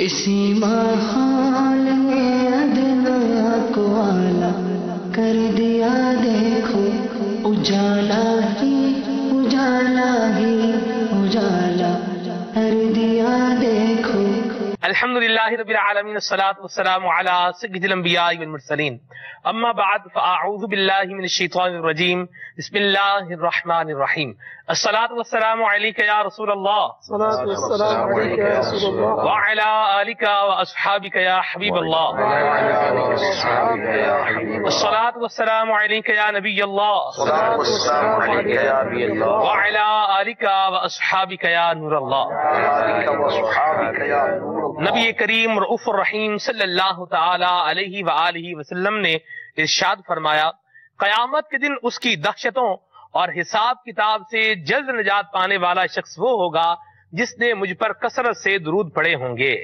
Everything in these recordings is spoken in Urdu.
اسی ماحول میں ادنا کو آلہ کر دیا دیکھو، اجالا ہی اجالا ہی اجالا کر دیا دیکھو۔ الحمدللہ رب العالمین، الصلاۃ والسلام علی سید الانبیاء والمرسلین، اما بعد فاعوذ باللہ من الشیطان الرجیم، بسم اللہ الرحمن الرحیم۔ الصلاۃ والسلام علیک یا رسول اللہ، الصلاۃ والسلام علیک یا رسول اللہ، وعلی آلک واصحابک یا حبیب اللہ، الصلاۃ والسلام علیک یا نبی اللہ، وعلی آلک واصحابک یا نور اللہ۔ نبی کریم رؤوف الرحیم صلی اللہ تعالی علیہ وآلہ وسلم نے ارشاد فرمایا، قیامت کے دن اس کی دہشتوں اور حساب کتاب سے جلد نجات پانے والا شخص وہ ہوگا جس نے مجھ پر کثرت سے درود پڑھے ہوں گے۔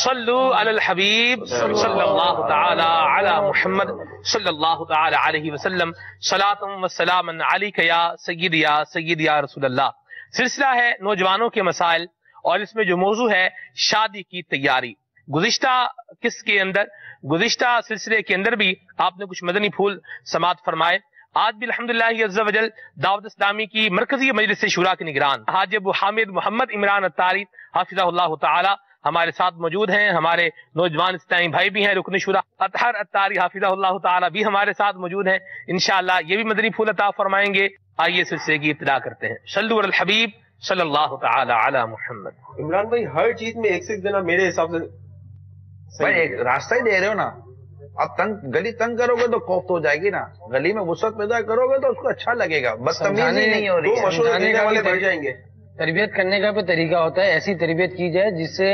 صلو علی الحبیب صلی اللہ تعالی علی محمد صلی اللہ تعالی علیہ وسلم، صلاۃ و سلام علیک یا سید یا رسول اللہ۔ سلسلہ ہے نوجوانوں کے مسائل، اور اس میں جو موضوع ہے شادی کی تیاری۔ گزشتہ سلسلے کے اندر بھی آپ نے کچھ مدنی پھول سماعت فرمائے۔ آج بھی الحمدللہ عز و جل دعوت اسلامی کی مرکزی مجلس شورا کے نگران حاجی ابو حامد محمد عمران اتاری حافظہ اللہ تعالی ہمارے ساتھ موجود ہیں۔ ہمارے نوجوان اسلامی بھائی بھی ہیں، رکن شورا اطہر اتاری حافظہ اللہ تعالی بھی ہمارے ساتھ موجود ہیں، انشاءاللہ یہ بھی مدنی پھول عطا فرمائیں گے۔ آئیے سلسلے کی ابتدا کرتے ہیں۔ صلو علی الحبیب صلی اللہ تعالی علی محمد۔ عمران بھائی ہر چیز میں ایک سے ایک دینا میرے حساب سے بھائی ایک راستہ ہی دے رہے ہو نا، اب گلی تنگ کرو گے تو کوفت ہو جائے گی نا، گلی میں وسعت پیدا کرو گے تو اس کو اچھا لگے گا، بدتمیزی نہیں ہو رہی دو مشورے دینے والے بڑھ جائیں گے۔ تربیت کرنے کا بھی طریقہ ہوتا ہے، ایسی تربیت کی جائے جس سے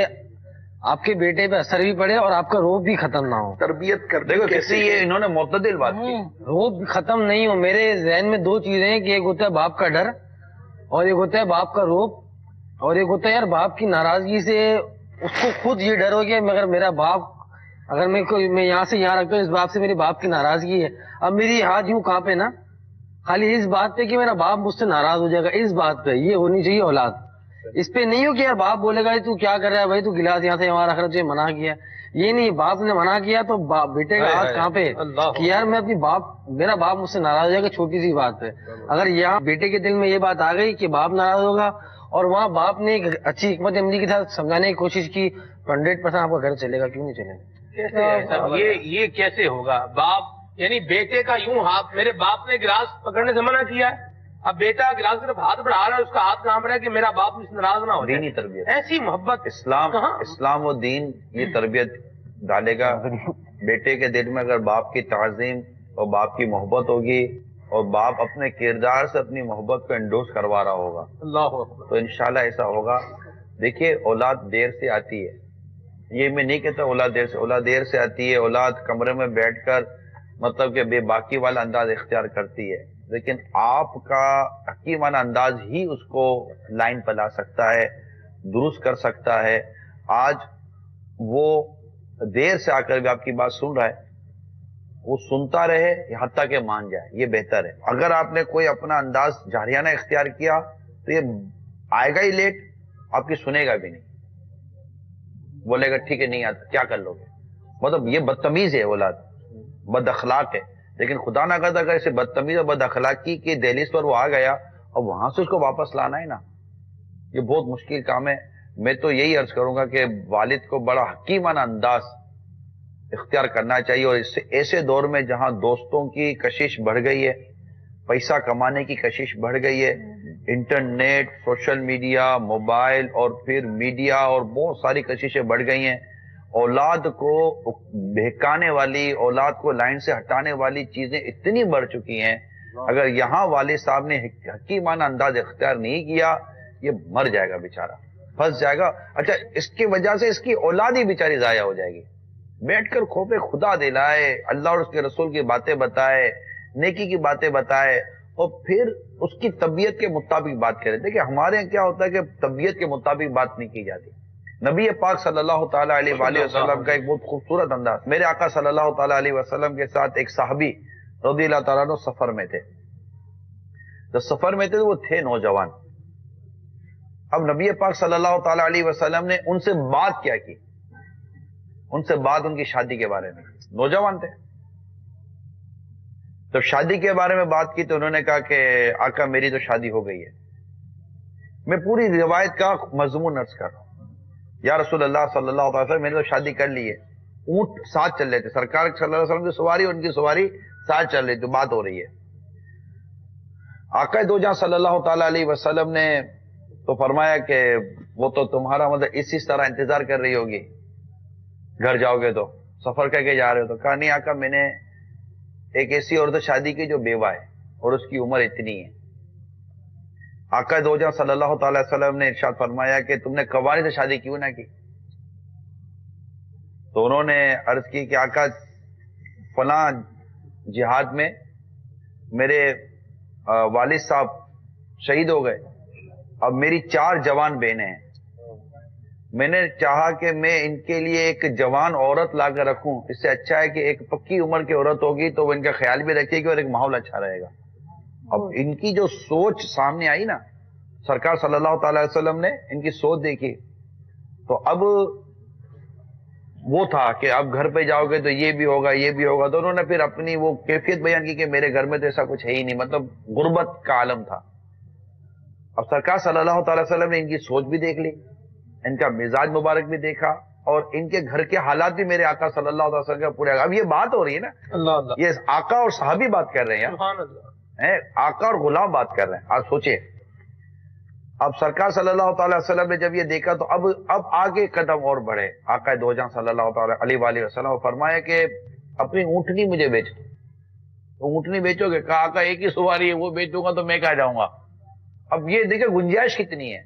آپ کے بیٹے پہ اثر بھی پڑے اور آپ کا روب بھی ختم نہ ہو۔ تربیت کر دیکھو کیسے یہ انہوں نے معتدل بات کی، روب خاتم نہیں ہو۔ میرے ذہن میں دو چیزیں ہیں کہ ایک ہوتا ہے باپ کا ڈر اور ایک ہوتا ہے باپ کا روب، اور ایک ہوتا ہے یار باپ کی ناراضگی سے اس کو خود یہ ڈر ہو گیا مگر میرا باپ اگر میں یہاں سے یہاں رکھتا ہوں، اس باپ سے میرے باپ کی ناراضگی ہے، اب میری ہاتھ یوں کہاں پہ نا خالی اس بات پہ کہ میرا باپ مجھ سے ناراض ہو جائے گا، اس بات پہ یہ ہونی چاہیے اولاد۔ اس پہ نہیں ہو کہ یار باپ بولے گا تو کیا کر رہا ہے بھائی، تو گلاس یہاں سے وہاں رکھ رہا، تجھے منع کیا، یہ نہیں، باپ نے منع کیا تو بیٹے کا ہاتھ کہاں پہ کہ یار میں اپنی میرا باپ مجھ سے ناراض ہو جائے گا چھوٹی سی بات پہ۔ اگر یہاں بیٹے کے دل میں یہ بات آ گئی کہ باپ ناراض ہوگا اور وہاں باپ نے ایک اچھی حکمت عملی کے ساتھ سمجھانے کی کوشش کی، 100% آپ کا گھر چلے گا، کیوں نہیں چلے گا؟ یہ کیسے ہوگا؟ باپ یعنی بیٹے کا یوں ہاتھ، میرے باپ نے گلاس پکڑنے سے منع کیا ہے، اب بیٹا گلاس کی طرف ہاتھ بڑھا رہا ہے، اس کا ہاتھ کہاں پڑا ہے کہ میرا باپ مجھ سے ناراض نہ ہو جائے۔ دینی تربیت، ایسی محبت اسلام و دین یہ تربیت ڈالے گا بیٹے کے دل میں۔ اگر باپ کی تعظیم اور باپ کی محبت ہوگی اور باپ اپنے کردار سے اپنی محبت کو انڈورس کروا رہا ہوگا تو انشاءاللہ ایسا ہوگا۔ دیکھیے اولاد دیر سے آتی ہے، یہ میں نہیں کہتا اولاد دیر سے آتی ہے، اولاد کمرے میں بیٹھ کر مطلب کہ بے باکی والا انداز اختیار کرتی ہے، لیکن آپ کا حکیمانہ انداز ہی اس کو لائن پہ لا سکتا ہے، درست کر سکتا ہے۔ آج وہ دیر سے آ کر بھی آپ کی بات سن رہا ہے، وہ سنتا رہے حتیٰ کہ مان جائے، یہ بہتر ہے۔ اگر آپ نے کوئی اپنا انداز جاہریانہ اختیار کیا تو یہ آئے گا ہی لیٹ، آپ کی سنے گا بھی نہیں، بولے گا ٹھیک ہے نہیں آتا کیا کر لو گے، مطلب یہ بدتمیز ہے، اولاد بد اخلاق ہے۔ لیکن خدا نہ کرتا اگر اسے بدتمیز اور بد اخلاقی کے دہلیز پر وہ آ گیا اور وہاں سے اس کو واپس لانا ہے نا، یہ بہت مشکل کام ہے۔ میں تو یہی عرض کروں گا کہ والد کو بڑا حکیمانہ انداز اختیار کرنا چاہیے، اور اس سے ایسے دور میں جہاں دوستوں کی کشش بڑھ گئی ہے، پیسہ کمانے کی کشش بڑھ گئی ہے، انٹرنیٹ، سوشل میڈیا، موبائل اور پھر میڈیا اور بہت ساری کششیں بڑھ گئی ہیں، اولاد کو بہکانے والی، اولاد کو لائن سے ہٹانے والی چیزیں اتنی بڑھ چکی ہیں، اگر یہاں والد صاحب نے حکیمانہ انداز اختیار نہیں کیا یہ مر جائے گا بیچارہ، پھنس جائے گا۔ اچھا اس کی وجہ سے اس کی اولاد ہی بیچاری ضائع ہو جائے گی۔ بیٹھ کر خوف خدا دلائے، اللہ اور اس کے رسول کی باتیں بتائے، نیکی کی باتیں بتائے، اور پھر اس کی طبیعت کے مطابق بات کرے۔ دیکھیں ہمارے یہاں کیا ہوتا ہے کہ طبیعت کے مطابق بات نہیں کی جاتی۔ نبی پاک صلی اللہ تعالیٰ علیہ وآلہ وسلم کا ایک بہت خوبصورت انداز، میرے آقا صلی اللہ تعالیٰ علیہ وسلم کے ساتھ ایک صحابی رضی اللہ تعالیٰ عنہ سفر میں تھے، جب سفر میں تھے وہ تھے نوجوان۔ اب نبی پاک صلی اللہ تعالیٰ علیہ وسلم نے ان سے بات کیا کی، ان سے بات ان کی شادی کے بارے میں، نوجوان تھے. جب شادی کے بارے میں بات کی تو انہوں نے کہا کہ آقا میری تو شادی ہو گئی ہے. میں پوری روایت کا مضمون عرض کر رہا ہوں. یا رسول اللہ صلی اللہ علیہ وسلم میں نے تو شادی کر لی ہے. اونٹ ساتھ چل رہے تھے، سرکار صلی اللہ علیہ وسلم کی سواری اور ان کی سواری ساتھ چل رہی تھی، بات ہو رہی ہے. آقا دو جہاں صلی اللہ تعالی علیہ وسلم نے تو فرمایا کہ وہ تو تمہارا مطلب اسی طرح انتظار کر رہی ہوگی، گھر جاؤ گے تو سفر کر کے جا رہے ہو. تو کہا نہیں آقا، میں نے ایک ایسی عورت شادی کی جو بیوہ ہے اور اس کی عمر اتنی ہے. آقا دو جہاں صلی اللہ تعالی وسلم نے ارشاد فرمایا کہ تم نے قواری سے شادی کیوں نہ کی؟ تو انہوں نے عرض کی کہ آقا فلاں جہاد میں میرے والد صاحب شہید ہو گئے، اب میری 4 جوان بہنیں ہیں. میں نے چاہا کہ میں ان کے لیے ایک جوان عورت لا کر رکھوں، اس سے اچھا ہے کہ ایک پکی عمر کی عورت ہوگی تو وہ ان کا خیال بھی رکھے گی اور ایک ماحول اچھا رہے گا. اب ان کی جو سوچ سامنے آئی نا، سرکار صلی اللہ تعالی وسلم نے ان کی سوچ دیکھی، تو اب وہ تھا کہ اب گھر پہ جاؤ گے تو یہ بھی ہوگا یہ بھی ہوگا. تو انہوں نے پھر اپنی وہ کیفیت بیان کی کہ میرے گھر میں تو ایسا کچھ ہے ہی نہیں، مطلب غربت کا عالم تھا. اب سرکار صلی اللہ تعالی وسلم نے ان کی سوچ بھی دیکھ لی، ان کا مزاج مبارک بھی دیکھا، اور ان کے گھر کے حالات بھی میرے آقا صلی اللہ علیہ وسلم کے پورے. اب یہ بات ہو رہی ہے نا، اللہ یہ آقا اور صحابی بات کر رہے ہیں، سبحان اللہ. آقا اور غلام بات کر رہے ہیں. آج سوچے، اب سرکار صلی اللہ تعالی وسلم نے جب یہ دیکھا تو اب آگے قدم اور بڑھے. آقا دو جہاں صلی اللہ تعالی علیہ وآلہ وسلم فرمایا کہ اپنی اونٹنی مجھے بیچ دو. تو اونٹنی بیچو گے؟ کہا آقا ایک ہی سواری ہے، وہ بیچ دوں گا تو میں کہاں جاؤں گا. اب یہ دیکھیں گنجائش کتنی ہے.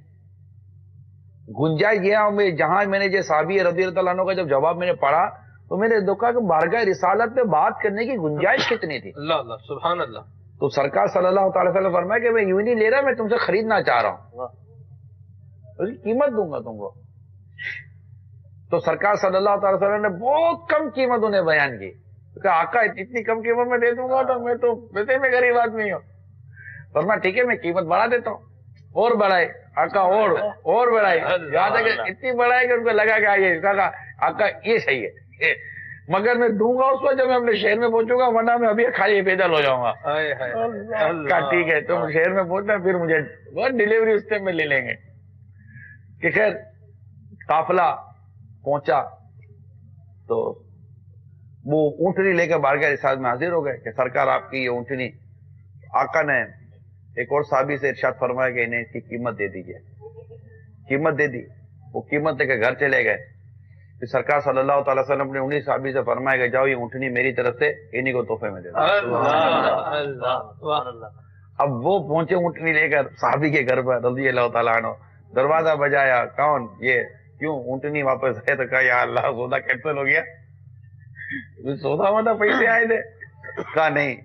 گنجائش یہ جہاں میں نے جو صحابی رضی اللہ عنہ کا جب جواب میں نے پڑھا تو میں نے دیکھا کہ بارگاہ رسالت میں بات کرنے کی گنجائش کتنی تھی. اللہ اللہ سبحان اللہ. تو سرکار صلی اللہ تعالی وسلم فرمایا کہ میں یوں نہیں لے رہا، میں تم سے خریدنا چاہ رہا ہوں، اس کی قیمت دوں گا تم کو. تو سرکار صلی اللہ تعالی وسلم نے بہت کم قیمت انہیں بیان کی کہ آقا اتنی کم قیمت میں دے دوں گا تو میں تو ویسے میں غریب آدمی ہوں. فرمایا ٹھیک ہے میں قیمت بڑھا دیتا ہوں. اور بڑھائے آقا، اور بڑھائے، یہاں تک اتنی بڑھائے کہ ان کو لگا کہ آئیے آقا یہ صحیح ہے، مگر میں دوں گا اس وقت جب میں اپنے شہر میں پہنچوں گا، ورنہ میں ابھی خالی پیدل ہو جاؤں گا. کہا ٹھیک ہے تم شہر میں پہنچنا، پھر مجھے ڈیلیوری اس ٹائم میں لے لیں گے. کہ خیر قافلہ پہنچا تو وہ اونٹنی لے کر بارگاہ رسالت میں حاضر ہو گئے کہ سرکار آپ کی یہ اونٹنی. آقا نے ایک اور صحابی سے ارشاد فرمایا کہ انہیں اس کی قیمت دے دیجیے. قیمت دے دی، وہ قیمت دے کے گھر چلے گئے. پھر سرکار صلی اللہ تعالی وسلم نے انہیں صحابی سے فرمایا کہ جاؤ یہ اونٹنی میری طرف سے انہیں کو تحفے میں دے دو. اب وہ پہنچے اونٹنی لے کر صحابی کے گھر پر رضی اللہ تعالیٰ عنہ. دروازہ بجایا، کون؟ یہ کیوں اونٹنی واپس ہے؟ تو کہا یا اللہ سودا کینسل ہو گیا. سودا مطلب پیسے آئے تھے. کہا نہیں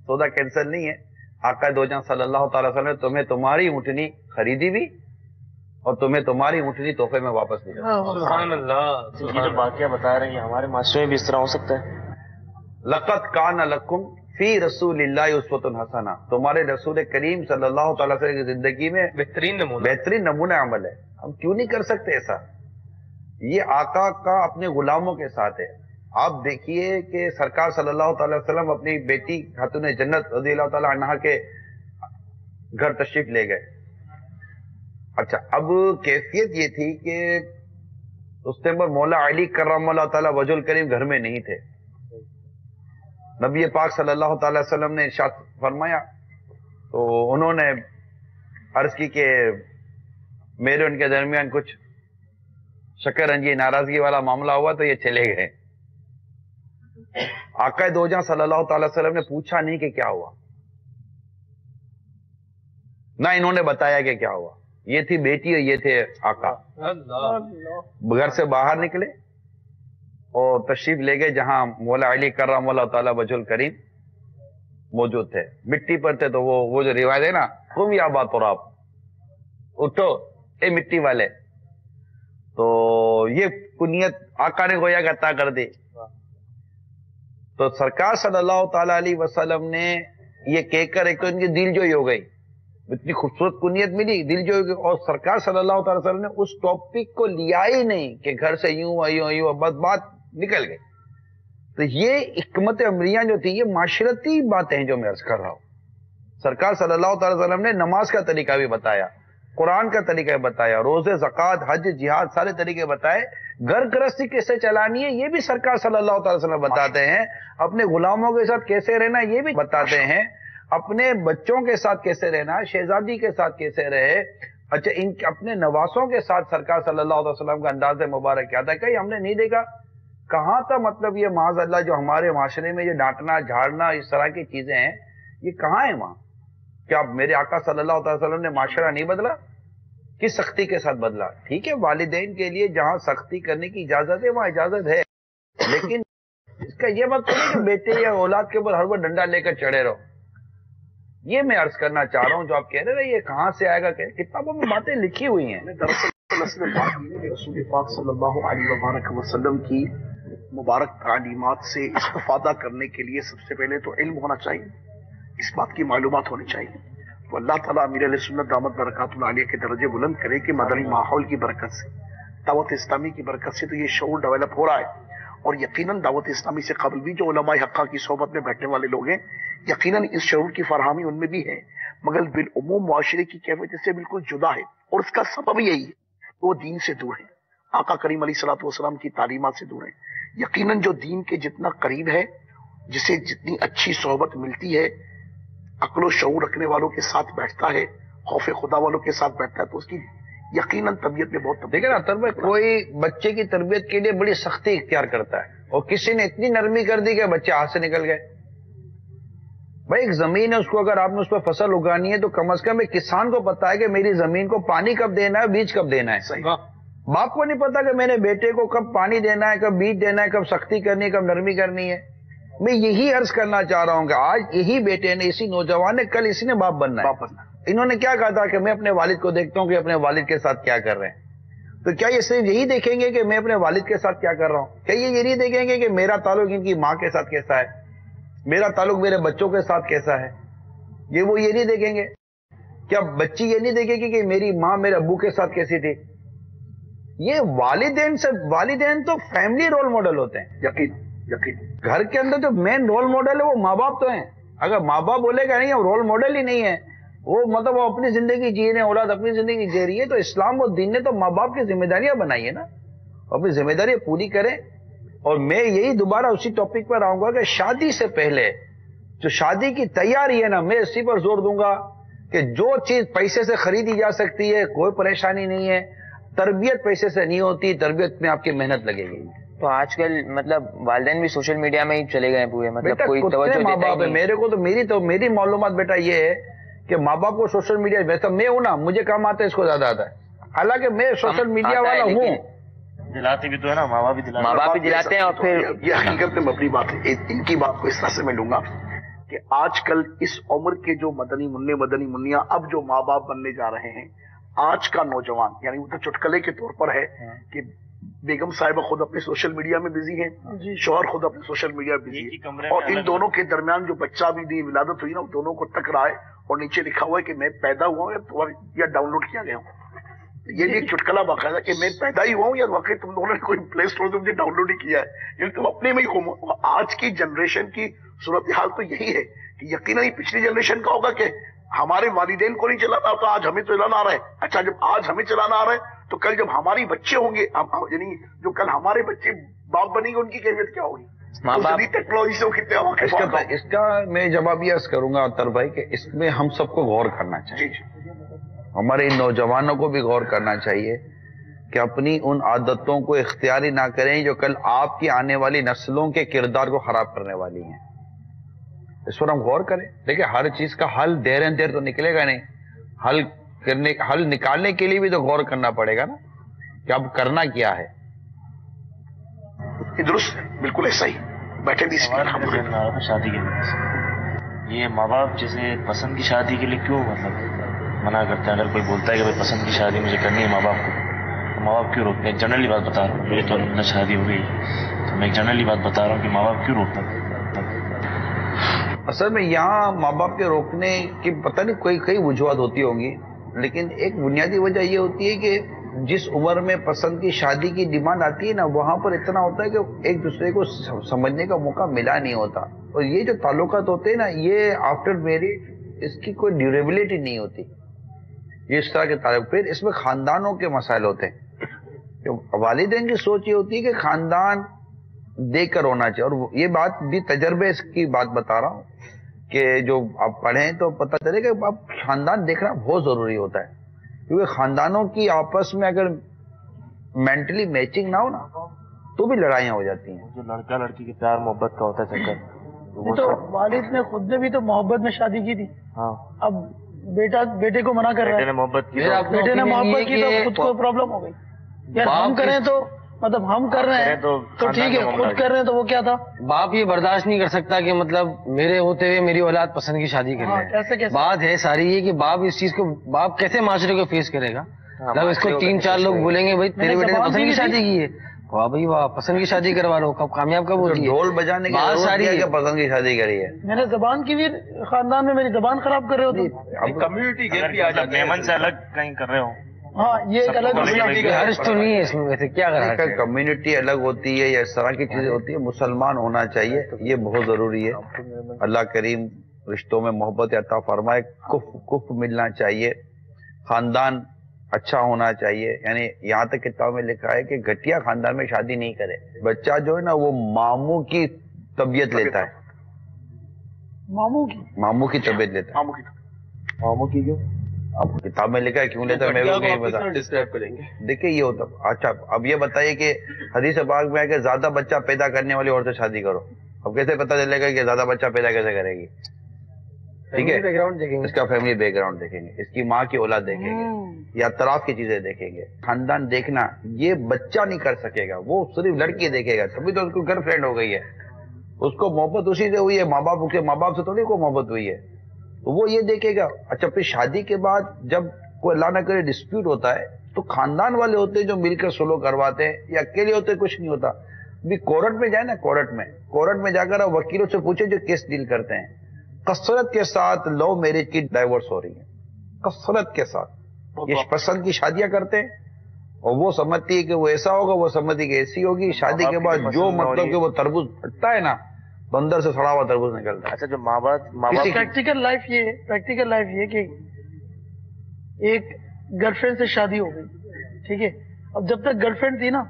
سودا کینسل نہیں ہے، آقا دو جہاں صلی اللہ تعالی وسلم نے تمہیں تمہاری اونٹنی خریدی بھی اور تمہیں تمہاری اونٹنی تحفے میں واپس دی. سبحان اللہ. یہ جو واقعہ بتا رہے ہیں ہمارے معاشرے میں بھی اس طرح ہو سکتا ہے. لقد کان لکم فی رسول اللہ اسوۃ حسنہ، تمہارے رسول کریم صلی اللہ تعالی وسلم کی زندگی میں بہترین نمونہ عمل ہے. ہم کیوں نہیں کر سکتے ایسا؟ یہ آقا کا اپنے غلاموں کے ساتھ ہے. آپ دیکھیے کہ سرکار صلی اللہ تعالی وسلم اپنی بیٹی خاتون جنت رضی اللہ تعالی عنہا کے گھر تشریف لے گئے. اچھا اب کیفیت یہ تھی کہ اس ٹائم پر مولا علی کرم اللہ تعالی وجہ الکریم گھر میں نہیں تھے. نبی پاک صلی اللہ تعالی وسلم نے ارشاد فرمایا تو انہوں نے عرض کی کہ میرے ان کے درمیان کچھ شکر رنجی ناراضگی والا معاملہ ہوا تو یہ چلے گئے. آقا دو جہاں صلی اللہ تعالی وسلم نے پوچھا نہیں کہ کیا ہوا، نہ انہوں نے بتایا کہ کیا ہوا. یہ تھی بیٹی اور یہ تھے آقا. گھر سے باہر نکلے اور تشریف لے گئے جہاں مولا علی کرم اللہ تعالی وجہ الکریم موجود تھے. مٹی پر تھے تو وہ جو روایت ہے نا، قم یا ابا تراب، اٹھو اے مٹی والے. تو یہ کنیت آقا نے گویا کہ عطا کر دی. تو سرکار صلی اللہ تعالی علیہ وسلم نے یہ کہہ کر ایک تو ان کی دل جوئی ہو گئی، اتنی خوبصورت کنیت ملی، دل جوئی ہو گئی. اور سرکار صلی اللہ تعالی وسلم نے اس ٹاپک کو لیا ہی نہیں کہ گھر سے یوں بس بات نکل گئی. تو یہ حکمت عملیاں جو تھی یہ معاشرتی باتیں ہیں جو میں عرض کر رہا ہوں. سرکار صلی اللہ تعالی وسلم نے نماز کا طریقہ بھی بتایا, قرآن کا طریقہ بتایا, روزے, زکوٰۃ, حج, جہاد, سارے طریقے بتائے. گھر گرہستی کیسے چلانی ہے یہ بھی سرکار صلی اللہ تعالی وسلم بتاتے ہیں. اپنے غلاموں کے ساتھ کیسے رہنا یہ بھی بتاتے ہیں. اپنے بچوں کے ساتھ کیسے رہنا, شہزادی کے ساتھ کیسے رہے. اچھا ان اپنے نواسوں کے ساتھ سرکار صلی اللہ علیہ وسلم کا انداز مبارک کیا تھا, کہیں ہم نے نہیں دیکھا. کہاں تھا مطلب یہ معاذ اللہ جو ہمارے معاشرے میں یہ ڈانٹنا جھاڑنا اس طرح کی چیزیں ہیں یہ کہاں ہیں وہاں؟ کیا میرے آقا صلی اللہ علیہ وسلم نے معاشرہ نہیں بدلا؟ کس سختی کے ساتھ بدلا؟ ٹھیک ہے والدین کے لیے جہاں سختی کرنے کی اجازت ہے وہاں اجازت ہے, لیکن اس کا یہ مطلب نہیں کہ بیٹے یا اولاد کے اوپر ہر وقت ڈنڈا لے کر چڑھے رہو. یہ میں عرض کرنا چاہ رہا ہوں جو آپ کہہ رہے ہیں یہ کہاں سے آئے گا, کتابوں میں باتیں لکھی ہوئی ہیں. رسول پاک صلی اللہ علیہ وسلم کی مبارک تعلیمات سے استفادہ کرنے کے لیے سب سے پہلے تو علم ہونا چاہیے, اس بات کی معلومات ہونی چاہیے. تو اللہ تعالیٰ امیر علیہ سنت دامت برکات العالیہ کے درجے بلند کرے کہ مدنی ماحول کی برکت سے, دعوت اسلامی کی برکت سے تو یہ شعور ڈیولپ ہو رہا ہے. اور یقیناً دعوت اسلامی سے قبل بھی جو علماء حقہ کی صحبت میں بیٹھنے والے لوگ ہیں یقیناً اس شعور کی فراہمی ان میں بھی ہے, مگر بالعموم معاشرے کی کیفیت سے بالکل جدا ہے. اور اس کا سبب یہی ہے کہ وہ دین سے دور ہیں, آقا کریم علیہ الصلوۃ والسلام کی تعلیمات سے دور ہیں. یقیناً جو دین کے جتنا قریب ہے, جسے جتنی اچھی صحبت ملتی ہے, عقل و شعور رکھنے والوں کے ساتھ بیٹھتا ہے, خوف خدا والوں کے ساتھ بیٹھتا ہے, تو اس کی یقیناً طبیعت میں بہت دیکھیں نا کوئی بچے کی تربیت کے لیے بڑی سختی اختیار کرتا ہے اور کسی نے اتنی نرمی کر دی کہ بچے ہاتھ سے نکل گئے. بھائی ایک زمین ہے, اس کو اگر آپ نے اس پر فصل اگانی ہے تو کم از کم ایک کسان کو پتا ہے کہ میری زمین کو پانی کب دینا ہے, بیج کب دینا ہے. صحیح. باپ کو نہیں پتا کہ میں نے بیٹے کو کب پانی دینا ہے, کب بیج دینا ہے, کب سختی کرنی ہے, کب نرمی کرنی ہے. میں یہی عرض کرنا چاہ رہا ہوں کہ آج یہی بیٹے نے, اسی نوجوان نے, کل اسی نے باپ بننا ہے. انہوں نے کیا کہا تھا کہ میں اپنے والد کو دیکھتا ہوں کہ اپنے والد کے ساتھ کیا کر رہے ہیں. تو کیا یہ صرف یہی دیکھیں گے کہ میں اپنے والد کے ساتھ کیا کر رہا ہوں؟ کیا یہ نہیں دیکھیں گے کہ میرا تعلق ان کی ماں کے ساتھ کیسا ہے, میرا تعلق میرے بچوں کے ساتھ کیسا ہے؟ وہ یہ نہیں دیکھیں گے. کیا بچی یہ نہیں دیکھے گی کہ میری ماں میرے ابو کے ساتھ کیسی تھی؟ یہ والدین تو فیملی رول ماڈل ہوتے ہیں. یقین گھر کے اندر جو مین رول ماڈل ہے وہ ماں باپ تو ہیں. اگر ماں باپ بولے گا نہیں رول ماڈل ہی نہیں ہے, وہ مطلب وہ اپنی زندگی جی رہے ہیں, اولاد اپنی زندگی جی رہی ہے, تو اسلام اور دین نے تو ماں باپ کی ذمہ داریاں بنائی ہے نا, اپنی ذمہ داریاں پوری کریں. اور میں یہی دوبارہ اسی ٹاپک پر آؤں گا کہ شادی سے پہلے جو شادی کی تیاری ہے نا, میں اسی پر زور دوں گا کہ جو چیز پیسے سے خریدی جا سکتی ہے کوئی پریشانی نہیں ہے, تربیت پیسے سے نہیں ہوتی, تربیت میں آپ کی محنت لگے گی. تو آج کل مطلب والدین بھی سوشل میڈیا میں ہی چلے گئے پورے, مطلب کوئی توجہ ماں دیتا باپ ہے. میرے کو تو میری معلومات بیٹا یہ ہے کہ ماں باپ کو سوشل میڈیا, ویسا میں ہوں نا, مجھے کام آتا ہے اس کو زیادہ آتا ہے, حالانکہ میں سوشل میڈیا والا ہوں. دلاتے بھی تو ہے نا, ماں باپ بھی دلاتے ہیں. اور پھر یہ حقیقت میں مبنی بات ہے. ان کی بات کو اس طرح سے میں لوں گا کہ آج کل اس عمر کے جو مدنی منیاں اب جو ماں باپ بننے جا رہے ہیں, آج کا نوجوان یعنی وہ تو چٹکلے کے طور پر ہے کہ بیگم صاحبہ خود اپنے سوشل میڈیا میں بزی ہیں, شوہر خود اپنے سوشل میڈیا بزی ہے, اور ان دونوں کے درمیان جو بچہ بھی دی ولادت ہوئی نا, دونوں کو ٹک رہا ہے اور نیچے لکھا ہوا ہے کہ میں پیدا ہوا ہوں یا ڈاؤن لوڈ کیا گیا ہوں. یہ بھی ایک چٹکلا باقاعدہ کہ میں پیدا ہی ہوا ہوں یا واقعی تم دونوں نے کوئی پلے اسٹور سے مجھے ڈاؤن لوڈ ہی کیا ہے, یعنی تم اپنے میں ہی. آج کی جنریشن کی صورتحال تو یہی ہے کہ یقیناً پچھلی جنریشن کا ہوگا کہ ہمارے والدین کو نہیں چلانا تو آج ہمیں چلانا آ رہا ہے. اچھا جب آج ہمیں چلانا آ رہا ہے تو کل جب ہماری بچے ہوں گے, یعنی جو کل ہمارے بچے باپ بنیں گے, ان کی کیفیت کیا ہوگی؟ ٹیکنالوجی سے وہ کتنے اس کا میں جواب یہ کروں گا اطہر بھائی کہ اس میں ہم سب کو غور کرنا چاہیے. ہمارے ان نوجوانوں کو بھی غور کرنا چاہیے کہ اپنی ان عادتوں کو اختیاری نہ کریں جو کل آپ کی آنے والی نسلوں کے کردار کو خراب کرنے والی ہیں. اس پر ہم غور کریں. دیکھیں ہر چیز کا حل دیر این دیر تو نکلے گا نہیں, حل نکالنے کے لیے بھی تو غور کرنا پڑے گا نا کہ اب کرنا کیا ہے. درست بالکل ایسا ہی بیٹھے بھی شادی کے لیے یہ ماں باپ جیسے پسند کی شادی کے لیے کیوں مطلب منع کرتے ہیں؟ اگر کوئی بولتا ہے کہ بھائی پسند کی شادی مجھے کرنی ہے ماں باپ کو, تو ماں باپ کیوں روکتے ہیں؟ جنرلی بات بتا رہا ہوں, میری تو اپنا شادی ہو گئی تو میں ایک جنرلی بات بتا رہا ہوں کہ ماں باپ کیوں روکتے ہیں. اصل میں یہاں ماں باپ کے روکنے کی پتہ نہیں کئی وجوہات ہوتی ہوں گی, لیکن ایک بنیادی وجہ یہ ہوتی ہے کہ جس عمر میں پسند کی شادی کی ڈیمانڈ آتی ہے نا، وہاں پر اتنا ہوتا ہے کہ ایک دوسرے کو سمجھنے کا موقع ملا نہیں ہوتا. اور یہ جو تعلقات ہوتے ہیں نا، یہ آفٹر میرج اس کی کوئی ڈیوریبلٹی نہیں ہوتی. یہ اس طرح کے تعلق، پھر اس میں خاندانوں کے مسائل ہوتے ہیں. والدین کی سوچ یہ ہوتی ہے کہ خاندان دیکھ کر ہونا چاہیے. اور یہ بات بھی تجربے کی بات بتا رہا ہوں کہ جو آپ پڑھیں تو پتہ چلے کہ اب خاندان دیکھنا بہت ضروری ہوتا ہے. کیونکہ خاندانوں کی آپس میں اگر مینٹلی میچنگ نہ ہو نا تو بھی لڑائیاں ہو جاتی ہیں. جو لڑکا لڑکی کے پیار محبت کا ہوتا ہے چکر، تو والد نے خود نے بھی تو محبت میں شادی کی تھی. ہاں، اب بیٹے کو منع کر رہا بیٹے ہے. نے محبت کی، بیٹے نے محبت کی تو خود کو پرابلم ہو گئی. یار ہم کریں تو مطلب ہم کر رہے ہیں تو ٹھیک ہے، خود کر رہے ہیں تو وہ کیا تھا. باپ یہ برداشت نہیں کر سکتا کہ مطلب میرے ہوتے ہوئے میری اولاد پسند کی شادی کر لے. بات ہے ساری یہ کہ باپ اس چیز کو، باپ کیسے معاشرے کو فیس کرے گا. جب اس کو 3-4 لوگ بولیں گے بھائی تیرے بیٹے نے پسند کی شادی کی ہے، واہ بھائی واہ، پسند کی شادی کروا لو، کب کامیاب کب ہوتی ہے. ڈھول بجانے کی بات ساری ہے کہ پسند کی شادی کری ہے. میں نے زبان کی بھی خاندان میں میری زبان خراب کر رہے ہو تم. کمیونٹی گیپ بھی آ جاتا ہے. میمن سے الگ کہیں کر رہے ہو. ہاں یہ ایک الگ حرج تو نہیں ہے اس میں. ویسے کیا کرا، کمیونٹی الگ ہوتی ہے یا اس طرح کی چیزیں ہوتی ہیں. مسلمان ہونا چاہیے، یہ بہت ضروری ہے. اللہ کریم رشتوں میں محبت عطا فرمائے. کف ملنا چاہیے، خاندان اچھا ہونا چاہیے. یعنی یہاں تک کتاب میں لکھا ہے کہ گھٹیا خاندان میں شادی نہیں کرے. بچہ جو ہے نا وہ ماموں کی طبیعت لیتا ہے. ماموں کی طبیعت لیتا ہے. ماموں کی کیوں؟ اب کتاب میں لکھا ہے کیوں لیتا ہے میں بھی نہیں بتا. ڈسکرائب کریں گے. دیکھیے یہ ہوتا. اچھا اب یہ بتائیے کہ حدیث پاک میں ہے کہ زیادہ بچہ پیدا کرنے والی عورت سے شادی کرو. اب کیسے پتا چلے گا کہ زیادہ بچہ پیدا کیسے کرے گی؟ ٹھیک ہے، اس کا فیملی بیک گراؤنڈ دیکھیں گے، اس کی ماں کی اولاد دیکھیں گے یا اطراف کی چیزیں دیکھیں گے. خاندان دیکھنا یہ بچہ نہیں کر سکے گا، وہ صرف لڑکی دیکھے گا. تبھی تو اس کو گرل فرینڈ ہو گئی ہے. اس کو محبت اسی سے ہوئی ہے، ماں باپ سے تھوڑی کو محبت ہوئی ہے. تو وہ یہ دیکھے گا. اچھا پھر شادی کے بعد جب کوئی اللہ نہ کرے ڈسپیوٹ ہوتا ہے تو خاندان والے ہوتے ہیں جو مل کر سلو کرواتے ہیں، یا اکیلے ہوتے کچھ نہیں ہوتا. بھی کورٹ میں جائے نا، کورٹ میں جا کر وکیلوں سے پوچھے جو کیس ڈیل کرتے ہیں، کثرت کے ساتھ لو میرج کی ڈائیورس ہو رہی ہے. کثرت کے ساتھ یہ پسند کی شادیاں کرتے ہیں اور وہ سمجھتی ہے کہ وہ ایسا ہوگا، وہ سمجھتی ہے کہ ایسی ہوگی. شادی کے بعد جو مطلب کہ وہ تربوز پھٹتا ہے نا، بندر سے سڑا ہوا تربوز نکلتا ہے. اچھا جو ماں باپ پریکٹیکل لائف یہ کہ ایک گرل فرینڈ سے شادی ہو گئی، ٹھیک ہے. اب جب تک گرل فرینڈ تھی نا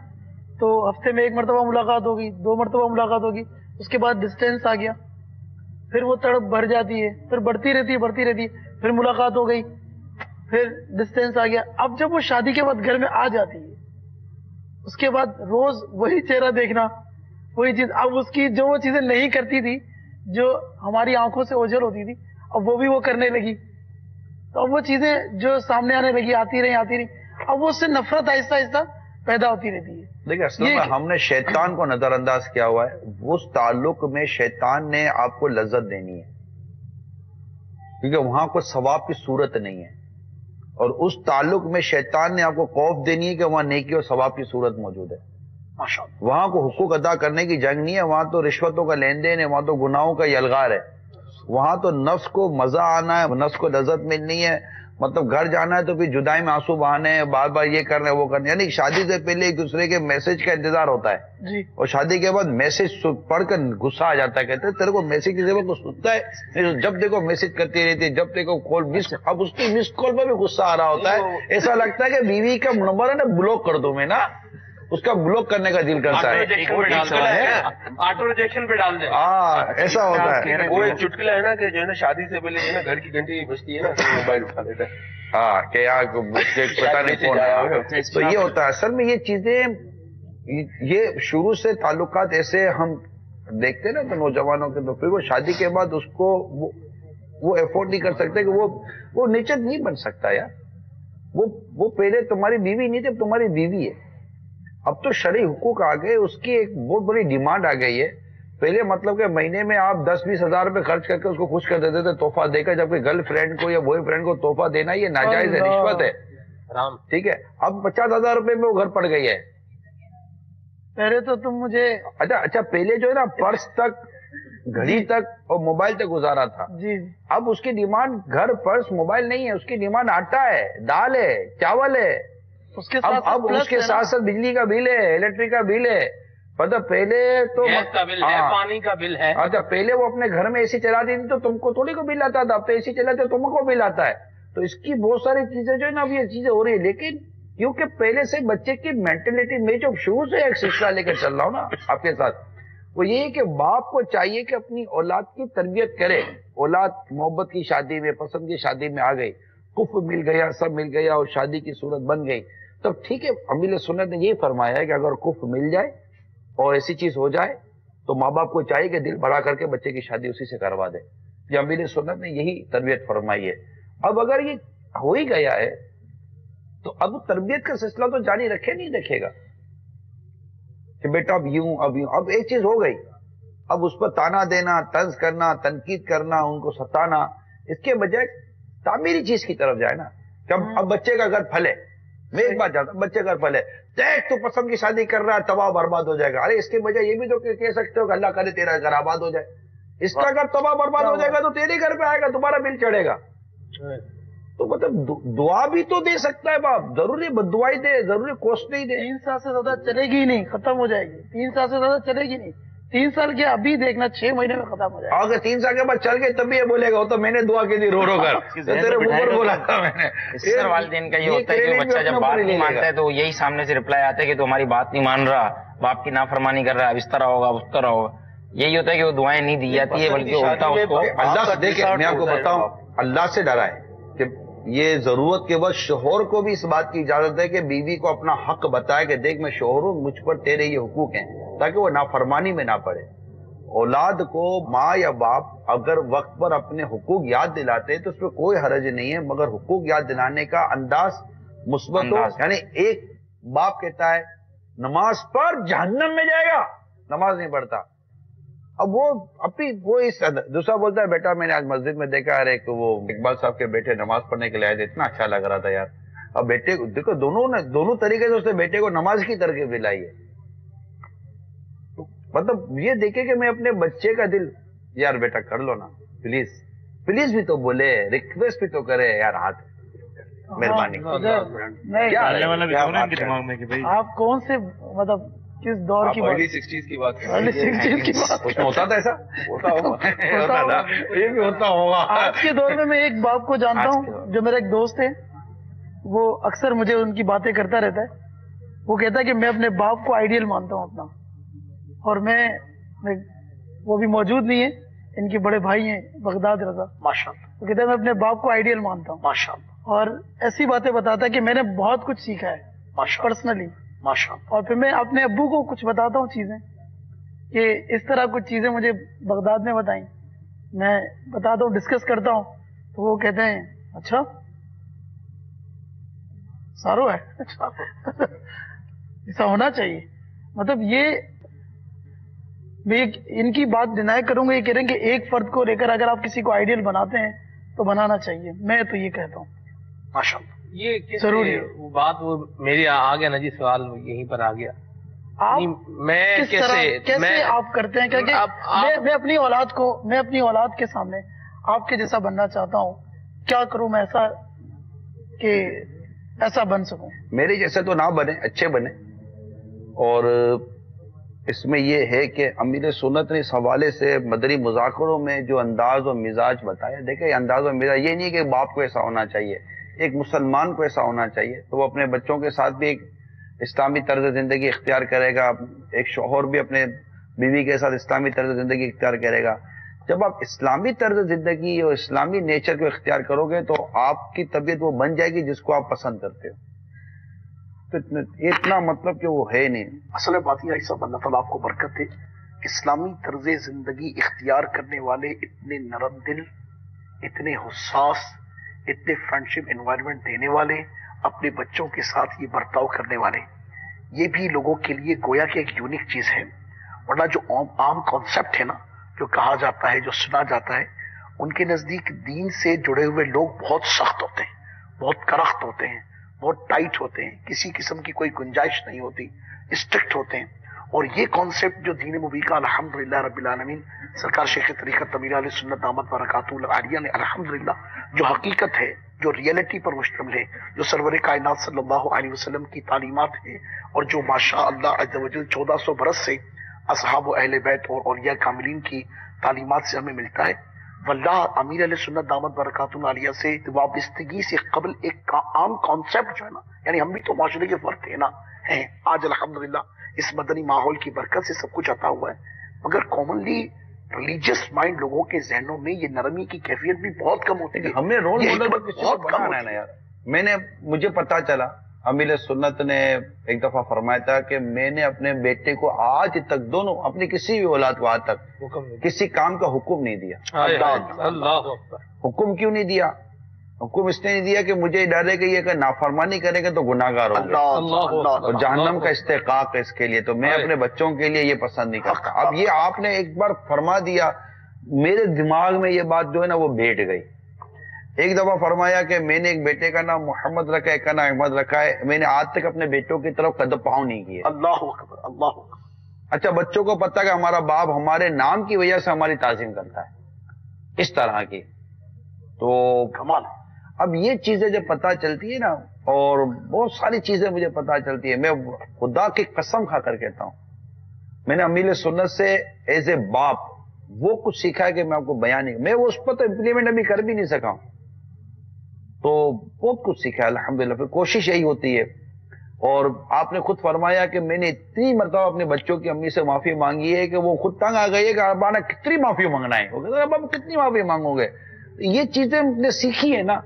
تو ہفتے میں 1 مرتبہ ملاقات ہوگی، 2 مرتبہ ملاقات ہوگی. اس کے بعد ڈسٹینس آ گیا، پھر وہ تڑپ بڑھ جاتی ہے، پھر بڑھتی رہتی ہے، پھر ملاقات ہو گئی، پھر ڈسٹینس آ گیا. اب جب وہ شادی کے بعد گھر میں آ جاتی ہے، اس کے بعد روز وہی چہرہ دیکھنا، وہی چیز. اب اس کی جو وہ چیزیں نہیں کرتی تھی، جو ہماری آنکھوں سے اوجھل ہوتی تھی، اب وہ بھی وہ کرنے لگی. تو اب وہ چیزیں جو سامنے آنے لگی، آتی رہی. اب وہ اس سے نفرت آہستہ آہستہ پیدا ہوتی رہتی ہے. دیکھیں اصل میں ہم نے شیطان کو نظر انداز کیا ہوا ہے. اس تعلق میں شیطان نے آپ کو لذت دینی ہے، کیونکہ وہاں کوئی ثواب کی صورت نہیں ہے. اور اس تعلق میں شیطان نے آپ کو خوف دینی ہے کہ وہاں نیکی اور ثواب کی صورت موجود ہے. وہاں کو حقوق ادا کرنے کی جنگ نہیں ہے، وہاں تو رشوتوں کا لین دین ہے، وہاں تو گناہوں کا یلغار ہے. وہاں تو نفس کو مزہ آنا ہے، نفس کو لذت ملنی ہے. مطلب گھر جانا ہے تو پھر جدائی میں آنسو بہانے ہیں، بار بار یہ کرنا ہے وہ کرنا ہے. یعنی شادی سے پہلے ایک دوسرے کے میسج کا انتظار ہوتا ہے اور شادی کے بعد میسج پڑھ کر غصہ آ جاتا ہے. کہتے ہیں تیرے کو میسج کی ضرورت تو سنتا ہے، جب دیکھو میسج کرتی رہتی ہے، جب دیکھو کال مس. اب اس کی مس کال پر بھی غصہ آ رہا ہوتا ہے. ایسا لگتا ہے کہ بیوی کا نمبر ہے نا بلاک کر دوں میں نا، اس کا بلاک کرنے کا دل کرتا ہے. آٹو ریجیکشن پہ ڈال دیں. ہاں ایسا ہوتا ہے. وہ ایک چٹکلا ہے نا کہ جو ہے نا شادی سے پہلے جو ہے نا گھر کی گھنٹی بجتی ہے نا تو موبائل اٹھا لیتا ہے. ہاں کہ یار پتا نہیں کون آیا. تو یہ ہوتا ہے اصل میں. یہ چیزیں یہ شروع سے تعلقات ایسے ہم دیکھتے ہیں نا تو نوجوانوں کے، تو پھر وہ شادی کے بعد اس کو وہ افورڈ نہیں کر سکتے کہ وہ نیچر نہیں بن سکتا یار. وہ پہلے تمہاری بیوی نہیں تھی، اب تمہاری بیوی ہے. اب تو شرعی حقوق آ گئے، اس کی ایک بہت بڑی ڈیمانڈ آ گئی ہے. پہلے مطلب کہ مہینے میں آپ 10-20 ہزار روپے خرچ کر کے اس کو خوش کر دیتے تھے تحفہ دے کر، جبکہ گرل فرینڈ کو یا بوائے فرینڈ کو تحفہ دینا یہ ناجائز ہے، رشوت ہے. ٹھیک ہے، اب 50,000 روپے میں وہ گھر پڑ گئی ہے. پہلے تو تم مجھے اچھا پہلے جو ہے نا پرس تک، گھڑی تک اور موبائل تک گزارا تھا. جی اب اس کی ڈیمانڈ گھر، پرس، موبائل نہیں ہے. اس کی ڈیمانڈ آٹا ہے، دال ہے، چاول ہے. اس کے ساتھ اب اس کے ساتھ ساتھ بجلی کا بل ہے، الیکٹرک کا بل ہے. مطلب پہلے تو گیس کا بل ہے، پانی کا بل ہے. اچھا پہلے وہ اپنے گھر میں اے سی چلاتی تھی تو تم کو تھوڑی کو بل آتا تھا، اب تو اے سی چلاتے تم کو بل آتا ہے. تو اس کی بہت ساری چیزیں جو ہے نا اب یہ چیزیں ہو رہی ہے. لیکن کیونکہ پہلے سے بچے کی مینٹلٹی میں جو شروع سے ایک سلسلہ لے کر چل رہا ہوں نا آپ کے ساتھ، وہ یہ کہ باپ کو چاہیے کہ اپنی اولاد کی تربیت کرے. اولاد محبت کی شادی میں، پسند کی شادی میں آ گئی، کف مل گیا، سب مل گیا اور شادی کی صورت بن گئی، تب ٹھیک ہے. امیل سنت نے یہ فرمایا ہے کہ اگر کف مل جائے اور ایسی چیز ہو جائے تو ماں باپ کو چاہیے کہ دل بڑا کر کے بچے کی شادی اسی سے کروا دے. یہ امیل سنت نے یہی تربیت فرمائی ہے. اب اگر یہ ہو ہی گیا ہے تو اب تربیت کا سلسلہ تو جاری رکھے نہیں رکھے گا کہ بیٹا اب یوں اب یوں. اب ایک چیز ہو گئی، اب اس پر تانا دینا، طنز کرنا، تنقید کرنا، ان کو ستانا، اس کے بجائے تعمیری چیز کی طرف جائے نا. کہ اب بچے کا گھر پھلے. میں ایک بات جانتا ہوں، بچے کا گھر پھلے، دیکھ تو پسند کی شادی کر رہا ہے، تباہ برباد ہو جائے گا. ارے اس کے بجائے یہ بھی تو کہہ سکتے ہو کہ اللہ کرے تیرا گھر آباد ہو جائے. اس کا گھر تباہ برباد ہو جائے گا تو تیرے گھر پہ آئے گا، تمہارا بل چڑھے گا. تو مطلب دعا بھی تو دے سکتا ہے باپ، ضروری بد دعائی دے، ضروری کوشش نہیں دے. 3 سال سے زیادہ چلے گی نہیں، ختم ہو جائے گی. 3 سال سے زیادہ چلے گی نہیں. 3 سال کے ابھی دیکھنا 6 مہینے میں ختم ہو جائے گا. اگر 3 سال کے بعد چل گئے تب بھی یہ بولے گا وہ تو میں نے دعا کی تھی رو رو کر، تیرے اوپر بولا تھا میں نے. اس سے والدین کا یہ ہوتا ہے کہ بچہ جب بات نہیں مانتا ہے تو یہی سامنے سے رپلائی آتا ہے کہ تو ہماری بات نہیں مان رہا، باپ کی نافرمانی کر رہا ہے، اب اس طرح ہوگا اس طرح ہوگا. یہی ہوتا ہے کہ وہ دعائیں نہیں دی جاتی ہے بلکہ الٹا اس کو اللہ سے. دیکھیں میں آپ کو بتاؤں، اللہ سے ڈرائے کہ یہ ضرورت کے بعد شوہر کو بھی اس بات کی اجازت ہے کہ بیوی کو اپنا حق بتائے کہ دیکھ میں شوہر ہوں، مجھ پر تیرے یہ حقوق ہیں، تاکہ وہ نافرمانی میں نہ پڑے. اولاد کو ماں یا باپ اگر وقت پر اپنے حقوق یاد دلاتے تو اس پہ کوئی حرج نہیں ہے، مگر حقوق یاد دلانے کا انداز مثبت ہو. یعنی ایک باپ کہتا ہے نماز پڑھ جہنم میں جائے گا، نماز نہیں پڑھتا. اب وہ اپنی وہ اس دوسرا بولتا ہے بیٹا میں نے آج مسجد میں دیکھا ہے کہ وہ اقبال صاحب کے بیٹے نماز پڑھنے کے لیے آئے تھے، اتنا اچھا لگ رہا تھا یار. اب بیٹے کو دیکھو دونوں طریقے سے اس نے بیٹے کو نماز کی ترغیب دلائی ہے. مطلب یہ دیکھے کہ میں اپنے بچے کا دل، یار بیٹا کر لو نا پلیز، پلیز بھی تو بولے، ریکویسٹ بھی تو کرے یار، ہاتھ مہربانی. آپ کون سے مطلب کس دور کی بات؟ 60s کی بات ارلی 60s کی بات. اس میں ہوتا تھا ایسا، ہوتا ہوگا، یہ بھی ہوتا ہوگا. آج کے دور میں میں ایک باپ کو جانتا ہوں جو میرا ایک دوست ہے، وہ اکثر مجھے ان کی باتیں کرتا رہتا ہے. وہ کہتا ہے کہ میں اپنے باپ کو آئیڈیل مانتا ہوں اپنا، اور میں وہ بھی موجود نہیں ہے، ان کے بڑے بھائی ہیں بغداد رضا، ماشاءاللہ. وہ کہتا ہے میں اپنے باپ کو آئیڈیل مانتا ہوں، ماشاءاللہ، اور ایسی باتیں بتاتا ہے کہ میں نے بہت کچھ سیکھا ہے ماشاءاللہ، پرسنلی. ماشاءاللہ. اور پھر میں اپنے ابو کو کچھ بتاتا ہوں چیزیں، کہ اس طرح کچھ چیزیں مجھے بغداد میں بتائیں، میں بتاتا ہوں، ڈسکس کرتا ہوں، تو وہ کہتے ہیں اچھا سارو ہے ایسا ہونا چاہیے. مطلب یہ میں ان کی بات ڈینائی کروں گا، یہ کہہ رہے ہیں کہ ایک فرد کو لے کر اگر آپ کسی کو آئیڈیل بناتے ہیں تو بنانا چاہیے. میں تو یہ کہتا ہوں ماشاءاللہ. یہ ضروری وہ بات وہ میری آ گیا نا جی، سوال یہیں پر آ گیا. آپ میں کیسے آپ کرتے ہیں؟ کیونکہ میں اپنی اولاد کے سامنے آپ کے جیسا بننا چاہتا ہوں. کیا کروں میں ایسا کہ ایسا بن سکوں؟ میرے جیسے تو نہ بنے، اچھے بنے. اور اس میں یہ ہے کہ امیر سنت نے اس حوالے سے مدنی مذاکروں میں جو انداز و مزاج بتایا، دیکھیں انداز و مزاج یہ نہیں کہ باپ کو ایسا ہونا چاہیے، ایک مسلمان کو ایسا ہونا چاہیے تو وہ اپنے بچوں کے ساتھ بھی ایک اسلامی طرز زندگی اختیار کرے گا. ایک شوہر بھی اپنے بیوی کے ساتھ اسلامی طرز زندگی اختیار کرے گا. جب آپ اسلامی طرز زندگی اور اسلامی نیچر کو اختیار کرو گے تو آپ کی طبیعت وہ بن جائے گی جس کو آپ پسند کرتے ہو. تو اتنا مطلب کہ وہ ہے نہیں. اصل بات یہ صاحب، اللہ تعالیٰ آپ کو برکت دے. اسلامی طرز زندگی اختیار کرنے والے اتنے نرم دل، اتنے حساس، اتنے فرینڈشپ انوائرمنٹ دینے والے، اپنے بچوں کے ساتھ یہ برتاؤ کرنے والے، یہ بھی لوگوں کے لیے گویا کہ ایک یونیک چیز ہے. ورنہ جو عام کانسیپٹ ہے نا، جو کہا جاتا ہے، جو سنا جاتا ہے، ان کے نزدیک دین سے جڑے ہوئے لوگ بہت سخت ہوتے ہیں، بہت کرخت ہوتے ہیں، بہت ٹائٹ ہوتے ہیں، کسی قسم کی کوئی گنجائش نہیں ہوتی، اسٹرکٹ ہوتے ہیں. اور یہ کانسیپٹ جو دین مبین کا الحمدللہ رب العالمین سرکار شیخ طریقت امیر علیہ سنت دامت برکاتہ العالیہ نے الحمدللہ جو حقیقت ہے جو ریئلٹی پر مشتمل ہے، جو سرور کائنات صلی اللہ علیہ وسلم کی تعلیمات ہیں، اور جو ماشاء اللہ عز و جل 1400 برس سے اصحاب و اہل بیت اور اولیاء کاملین کی تعلیمات سے ہمیں ملتا ہے۔ واللہ امیر علیہ سنت دامت برکاتہ عالیہ سے وابستگی سے قبل ایک عام کانسیپٹ جو ہے نا، یعنی ہم بھی تو معاشرے کے فرد ہیں نا، ہیں آج الحمدللہ اس مدنی ماحول کی برکت سے سب کچھ عطا ہوا ہے، مگر کامنلی ریلیجیس مائنڈ لوگوں کے ذہنوں میں یہ نرمی کی کیفیت بھی بہت کم ہوتی ہے۔ ہمیں رول ماڈل بہت کم ہے نا یار۔ مجھے پتا چلا امیر سنت نے ایک دفعہ فرمایا تھا کہ میں نے اپنے بیٹے کو آج تک، دونوں اپنی کسی بھی اولاد کو آج تک کسی کام کا حکم نہیں دیا۔ اللہ حکم کیوں نہیں دیا؟ حکم اس نے نہیں دیا کہ مجھے ڈر ہے کہ یہ اگر نافرمانی کرے گا تو گناہ گار ہوگا اور جہنم کا استحقاق ہے اس کے لیے، تو میں اپنے بچوں کے لیے یہ پسند نہیں کرتا۔ اب یہ آپ نے ایک بار فرما دیا، میرے دماغ میں یہ بات جو ہے نا وہ بیٹھ گئی۔ ایک دفعہ فرمایا کہ میں نے ایک بیٹے کا نام محمد رکھا ہے، ایک کا نام احمد رکھا ہے، میں نے آج تک اپنے بیٹوں کی طرف قدم پاؤں نہیں کیے۔ اللہ اکبر، اللہ اکبر۔ اچھا، بچوں کو پتا کہ ہمارا باپ ہمارے نام کی وجہ سے ہماری تعظیم کرتا ہے، اس طرح کی، تو کمال۔ اب یہ چیزیں جب پتا چلتی ہے نا، اور بہت ساری چیزیں مجھے پتا چلتی ہے، میں خدا کی قسم کھا کر کہتا ہوں، میں نے امیر سنت سے ایز اے باپ وہ کچھ سیکھا ہے کہ میں آپ کو بیان نہیں، میں اس پر تو امپلیمنٹ ابھی کر بھی نہیں سکا ہوں، تو بہت کچھ سیکھا ہے الحمدللہ۔ پھر کوشش یہی ہوتی ہے، اور آپ نے خود فرمایا کہ میں نے اتنی مرتبہ اپنے بچوں کی امی سے معافی مانگی ہے کہ وہ خود تنگ آ گئی ہے کہ ابانا کتنی معافی مانگنا ہے، وہ کہتے ہیں ابا کتنی معافی مانگو گے۔ یہ چیزیں نے سیکھی ہے نا،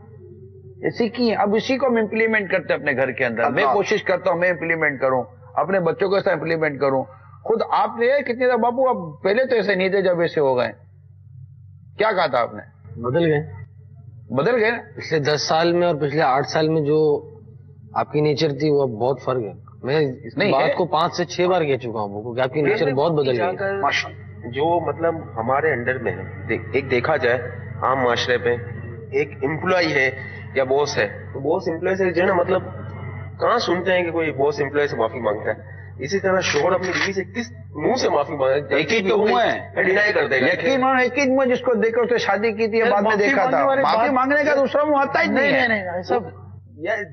یہ سیکھی ہیں، اب اسی کو ہم امپلیمنٹ کرتے ہیں اپنے گھر کے اندر۔ میں کوشش کرتا ہوں میں امپلیمنٹ کروں، اپنے بچوں کو ایسا امپلیمنٹ کروں۔ خود آپ نے کتنے دفعہ باپو اب پہلے تو ایسے نہیں تھے، جب ایسے ہو گئے کیا کہا تھا آپ نے؟ بدل گئے پچھلے 10 سال میں اور پچھلے 8 سال میں جو آپ کی نیچر تھی وہ بہت فرق ہے۔ میں اس بات کو 5 سے 6 بار کہہ چکا ہوں کہ آپ کی نیچر بہت بدل گئی۔ جو مطلب ہمارے انڈر میں ہے، ایک دیکھا جائے عام معاشرے پہ ایک امپلائی ہے یا باس ہے، تو باس امپلائی سے جو ہے نا مطلب کہاں سنتے ہیں کہ کوئی باس امپلائی سے معافی مانگتا ہے؟ اسی طرح شوہر اپنی بیوی سے کس منہ سے معافی مانگتا ہے؟ ایک ہی تو ہوا ہے، ڈینائی کرتے ہیں، یقین ایک ہی جس کو دیکھ کر شادی کی تھی، بعد میں دیکھا تھا، معافی مانگنے کا دوسرا منہ آتا ہی نہیں ہے۔ سب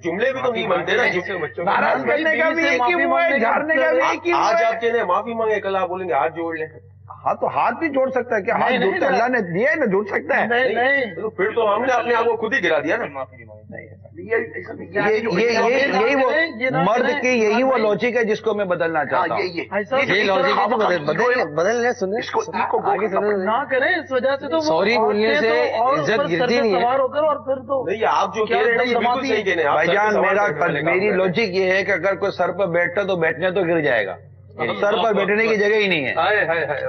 جملے بھی تو نہیں بنتے نا، جس سے بچوں کو ناراض کرنے کا بھی ایک ہی منہ ہے، جھاڑنے کا بھی ایک ہی منہ ہے۔ آج آپ کہتے ہیں معافی مانگے، کل آپ بولیں گے ہاتھ جوڑ لیں۔ ہاں تو ہاتھ بھی جوڑ سکتا ہے، کیا ہاتھ جوڑتا اللہ نے دیا ہے نا، جوڑ سکتا ہے؟ نہیں، پھر تو ہم نے اپنے آپ کو خود ہی گرا دیا نا۔ یہی وہ مرد کی یہی وہ لاجک ہے جس کو میں بدلنا چاہتا ہوں۔ یہ لاجک بدلنے سنیں نہ کریں، اس وجہ سے تو سوری بولنے سے عزت گرتی نہیں ہے۔ سوار ہو کر اور پھر تو نہیں، آپ جو کہہ رہے ہیں بالکل صحیح کہہ رہے ہیں بھائی جان، میری لاجک یہ ہے کہ اگر کوئی سر پر بیٹھتا تو بیٹھنے تو گر جائے گا، سر پر بیٹھنے کی جگہ ہی نہیں ہے۔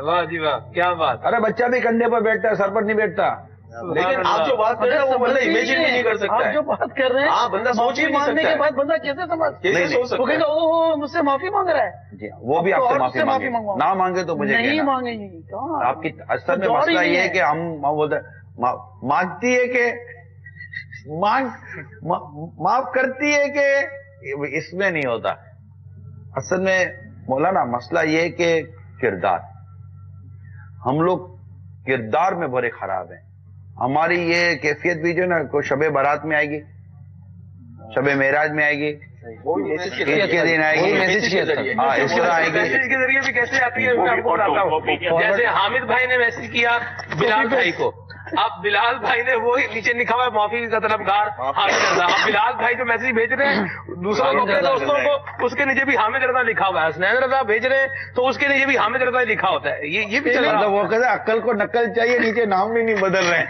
واہ جی واہ، کیا بات! ارے بچہ بھی کندھے پر بیٹھتا ہے، سر پر نہیں بیٹھتا۔ لیکن آپ جو بات کر رہے ہیں وہ بندہ امیجن بھی نہیں کر سکتا ہے۔ آپ جو بات کر رہے ہیں بندہ سوچ ہی نہیں مانگنے سکتا کے بعد بندہ کیسے سمجھ کیسے سوچ وہ سکتا کہے ہے؟ گا اوہ مجھ سے معافی مانگ رہا ہے۔ جی وہ بھی آپ سے معافی مانگے، نہ مانگے تو مجھے نہیں کہنا۔ مانگے گی کہاں؟ آپ کی اصل میں مسئلہ یہ ہے کہ ہم بولتے مانگتی ہے کہ معاف کرتی ہے کہ اس میں نہیں ہوتا۔ اصل میں مولانا مسئلہ یہ ہے کہ کردار، ہم لوگ کردار میں بڑے خراب ہیں۔ ہماری یہ کیفیت بھی جو ہے نا، کوئی شب برات میں آئے گی، شب معراج میں آئے گی، عید کے دن آئے گی، ہاں اس طرح آئے گی۔ میسج کے ذریعے بھی کیسے آتی ہے میں آپ کو بتاتا ہوں۔ جیسے حامد بھائی نے میسج کیا بلال بھائی کو، اب بلال بھائی نے وہی نیچے لکھا ہوا ہے معافی کا طلبگار حامد رضا۔ اب بلال بھائی جو میسج بھیج رہے ہیں دوسروں کو، اپنے دوستوں کو، اس کے نیچے بھی حامد رضا لکھا ہوا ہے۔ حسنین رضا بھیج رہے ہیں تو اس کے نیچے بھی حامد رضا لکھا ہوتا ہے۔ یہ بھی چل رہا ہے۔ وہ کہتے ہیں عقل کو نقل چاہیے، نیچے نام بھی نہیں بدل رہے ہیں،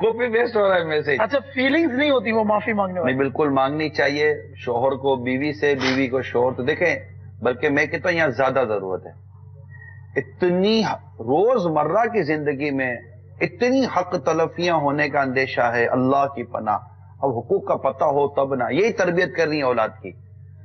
کاپی پیسٹ ہو رہا ہے میسج۔ اچھا فیلنگز نہیں ہوتی وہ معافی مانگنے نہیں، والی؟ بالکل مانگنی چاہیے، شوہر کو بیوی سے، بیوی کو شوہر تو دیکھیں، بلکہ میں کہتا ہوں یہاں زیادہ ضرورت ہے۔ اتنی روز مرہ کی زندگی میں اتنی حق تلفیاں ہونے کا اندیشہ ہے، اللہ کی پناہ۔ اب حقوق کا پتہ ہو تب نہ، یہی تربیت کرنی ہے اولاد کی۔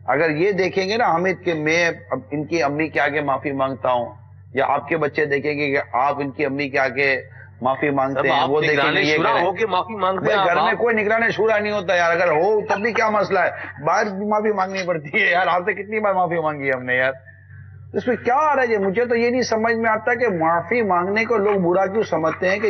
اگر یہ دیکھیں گے نا حمید کہ میں اب ان کی امی کے آگے معافی مانگتا ہوں، یا آپ کے بچے دیکھیں گے کہ آپ ان کی امی کے آگے معافی مانگتے ہیں، وہ دیکھیں گے ہو کے معافی مانگتے ہیں۔ گھر میں کوئی نگران شورا نہیں ہوتا یار، اگر ہو تب بھی کیا مسئلہ ہے، باہر بھی معافی مانگنی پڑتی ہے یار۔ آپ سے کتنی بار معافی مانگی ہے ہم نے یار، اس میں کیا آ رہا ہے؟ مجھے تو یہ نہیں سمجھ میں آتا کہ معافی مانگنے کو لوگ برا کیوں سمجھتے ہیں کہ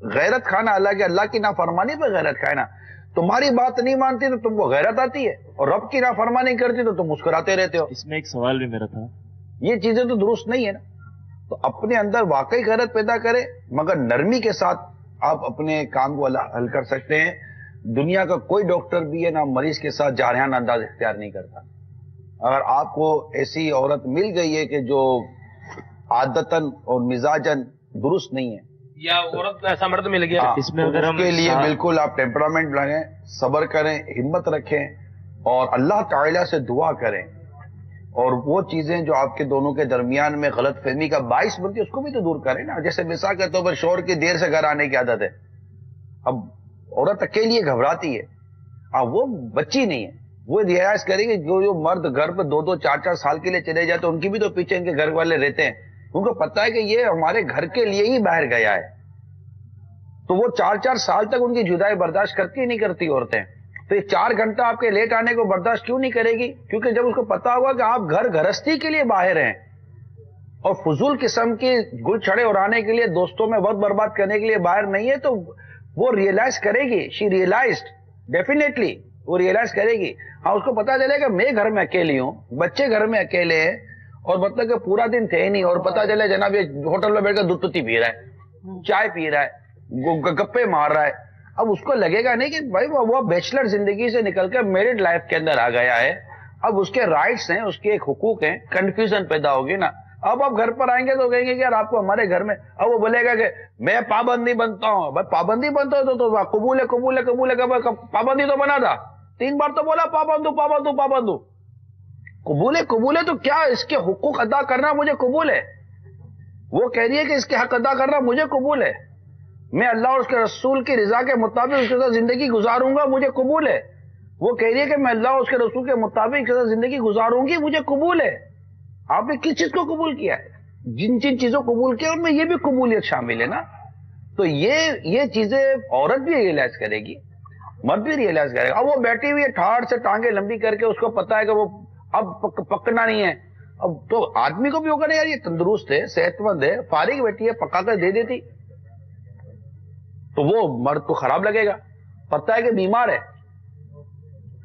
غیرت کھانا اللہ کی نافرمانی پہ غیرت کھانا. تمہاری بات نہیں مانتی تو تم کو غیرت آتی ہے, اور رب کی نافرمانی کرتی تو تم مسکراتے رہتے ہو. اس میں ایک سوال بھی میرا تھا, یہ چیزیں تو درست نہیں ہے نا. تو اپنے اندر واقعی غیرت پیدا کرے, مگر نرمی کے ساتھ آپ اپنے کام کو حل کر سکتے ہیں. دنیا کا کوئی ڈاکٹر بھی ہے نا مریض کے ساتھ جارحانہ انداز اختیار نہیں کرتا. اگر آپ کو ایسی عورت مل گئی ہے کہ جو عادتاً اور مزاجن درست نہیں ہے, یا عورت کا ایسا مرد مل گیا, اس میں اگر ہم کے لیے بالکل آپ ٹیمپرامنٹ لگیں, صبر کریں, ہمت رکھیں, اور اللہ تعالیٰ سے دعا کریں, اور وہ چیزیں جو آپ کے دونوں کے درمیان میں غلط فہمی کا باعث بنتی ہے اس کو بھی تو دور کریں نا. جیسے مثال کے طور پر شوہر کی دیر سے گھر آنے کی عادت ہے, اب عورت اکیلی گھبراتی ہے, اب وہ بچی نہیں ہے, وہ ریائز کرے گی جو مرد گھر پہ 2-2, 4-4 سال کے لیے چلے جاتے ہیں ان کی بھی تو پیچھے ان کے گھر والے رہتے ہیں, ان کو پتا ہے کہ یہ ہمارے گھر کے لیے ہی باہر گیا ہے, تو وہ 4-4 سال تک ان کی جدائی برداشت کرتی ہی نہیں کرتی عورتیں. تو یہ 4 گھنٹہ آپ کے لیٹ آنے کو برداشت کیوں نہیں کرے گی؟ کیونکہ جب اس کو پتا ہوگا کہ آپ گھر گھرستی کے لیے باہر ہیں اور فضول قسم کی گل چھڑے اڑانے کے لیے, دوستوں میں وقت برباد کرنے کے لیے باہر نہیں ہے, تو وہ ریئلائز کرے گی. شی ریئلائزڈ, ڈیفینیٹلی وہ ریئلائز کرے گی. ہاں, اس کو پتا چلے گا میں گھر میں اکیلی ہوں, بچے گھر میں اکیلے ہیں, اور مطلب کہ پورا دن تھے نہیں, اور پتا چلے جناب یہ ہوٹل میں بیٹھ کر دودھ پتی پی رہا ہے, چائے پی رہا ہے, گپے مار رہا ہے. اب اس کو لگے گا نہیں کہ بھائی وہ بیچلر زندگی سے نکل کر میرڈ لائف کے اندر آ گیا ہے, اب اس کے رائٹس ہیں, اس کے ایک حقوق ہیں, کنفیوژن پیدا ہوگی نا. اب آپ گھر پر آئیں گے تو کہیں گے کہ یار آپ کو ہمارے گھر میں, اب وہ بولے گا کہ میں پابندی بنتا ہوں. بھائی پابندی بنتا ہو تو قبول ہے, قبول ہے, قبول ہے, پابندی تو بنا تھا, 3 بار تو بولا پابندو پابندو پابندو. قبول ہے, قبول ہے, تو کیا اس کے حقوق ادا کرنا مجھے قبول ہے؟ وہ کہہ رہی ہے کہ اس کے حق ادا کرنا مجھے قبول ہے, میں اللہ اور اس کے رسول کی رضا کے مطابق اس کے ساتھ زندگی گزاروں گا, مجھے قبول ہے. وہ کہہ رہی ہے کہ میں اللہ اور اس کے رسول کے مطابق اس کے ساتھ زندگی گزاروں گی, مجھے قبول ہے. آپ نے کس چیز کو قبول کیا ہے؟ جن جن چیزوں کو قبول کیا ان میں یہ بھی قبولیت شامل ہے نا. تو یہ چیزیں عورت بھی ریئلائز کرے گی, مرد بھی ریئلائز کرے گا. اب وہ بیٹھی ہوئی ہے ٹھاڑ سے ٹانگیں لمبی کر کے, اس کو پتا ہے کہ وہ اب پکنا نہیں ہے. اب تو آدمی کو بھی ہوگا نا یار یہ تندرست ہے, صحت مند ہے, فارغ بیٹھی ہے, پکا کر دے دیتی, تو وہ مرد کو خراب لگے گا. پتا ہے کہ بیمار ہے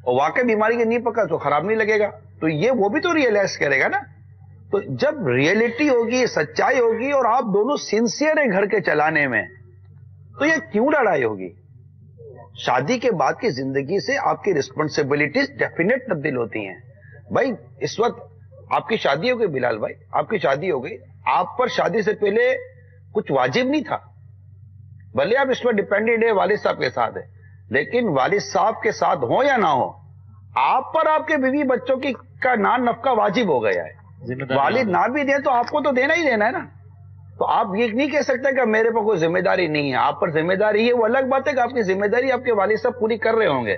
اور واقعی بیماری کے نہیں پکا تو خراب نہیں لگے گا. تو یہ وہ بھی تو ریئلائز کرے گا نا. تو جب ریئلٹی ہوگی, سچائی ہوگی, اور آپ دونوں سنسیئر ہیں گھر کے چلانے میں, تو یہ کیوں لڑائی ہوگی؟ شادی کے بعد کی زندگی سے آپ کی رسپانسبلٹیز ڈیفینیٹ تبدیل ہوتی ہیں. بھائی اس وقت آپ کی شادی ہو گئی, بلال بھائی آپ کی شادی ہو گئی, آپ پر شادی سے پہلے کچھ واجب نہیں تھا. بھلے آپ اس پر ڈیپینڈنٹ ہے والد صاحب کے ساتھ ہے, لیکن والد صاحب کے ساتھ ہو یا نہ ہو, آپ پر آپ کے بیوی بچوں کی کا نان نفقہ واجب ہو گیا ہے. والد نہ بھی دیں تو آپ کو تو دینا ہی دینا ہے نا. تو آپ یہ نہیں کہہ سکتے کہ میرے پر کوئی ذمہ داری نہیں ہے. آپ پر ذمہ داری ہے, وہ الگ بات ہے کہ آپ کی ذمہ داری آپ کے والد صاحب پوری کر رہے ہوں گے.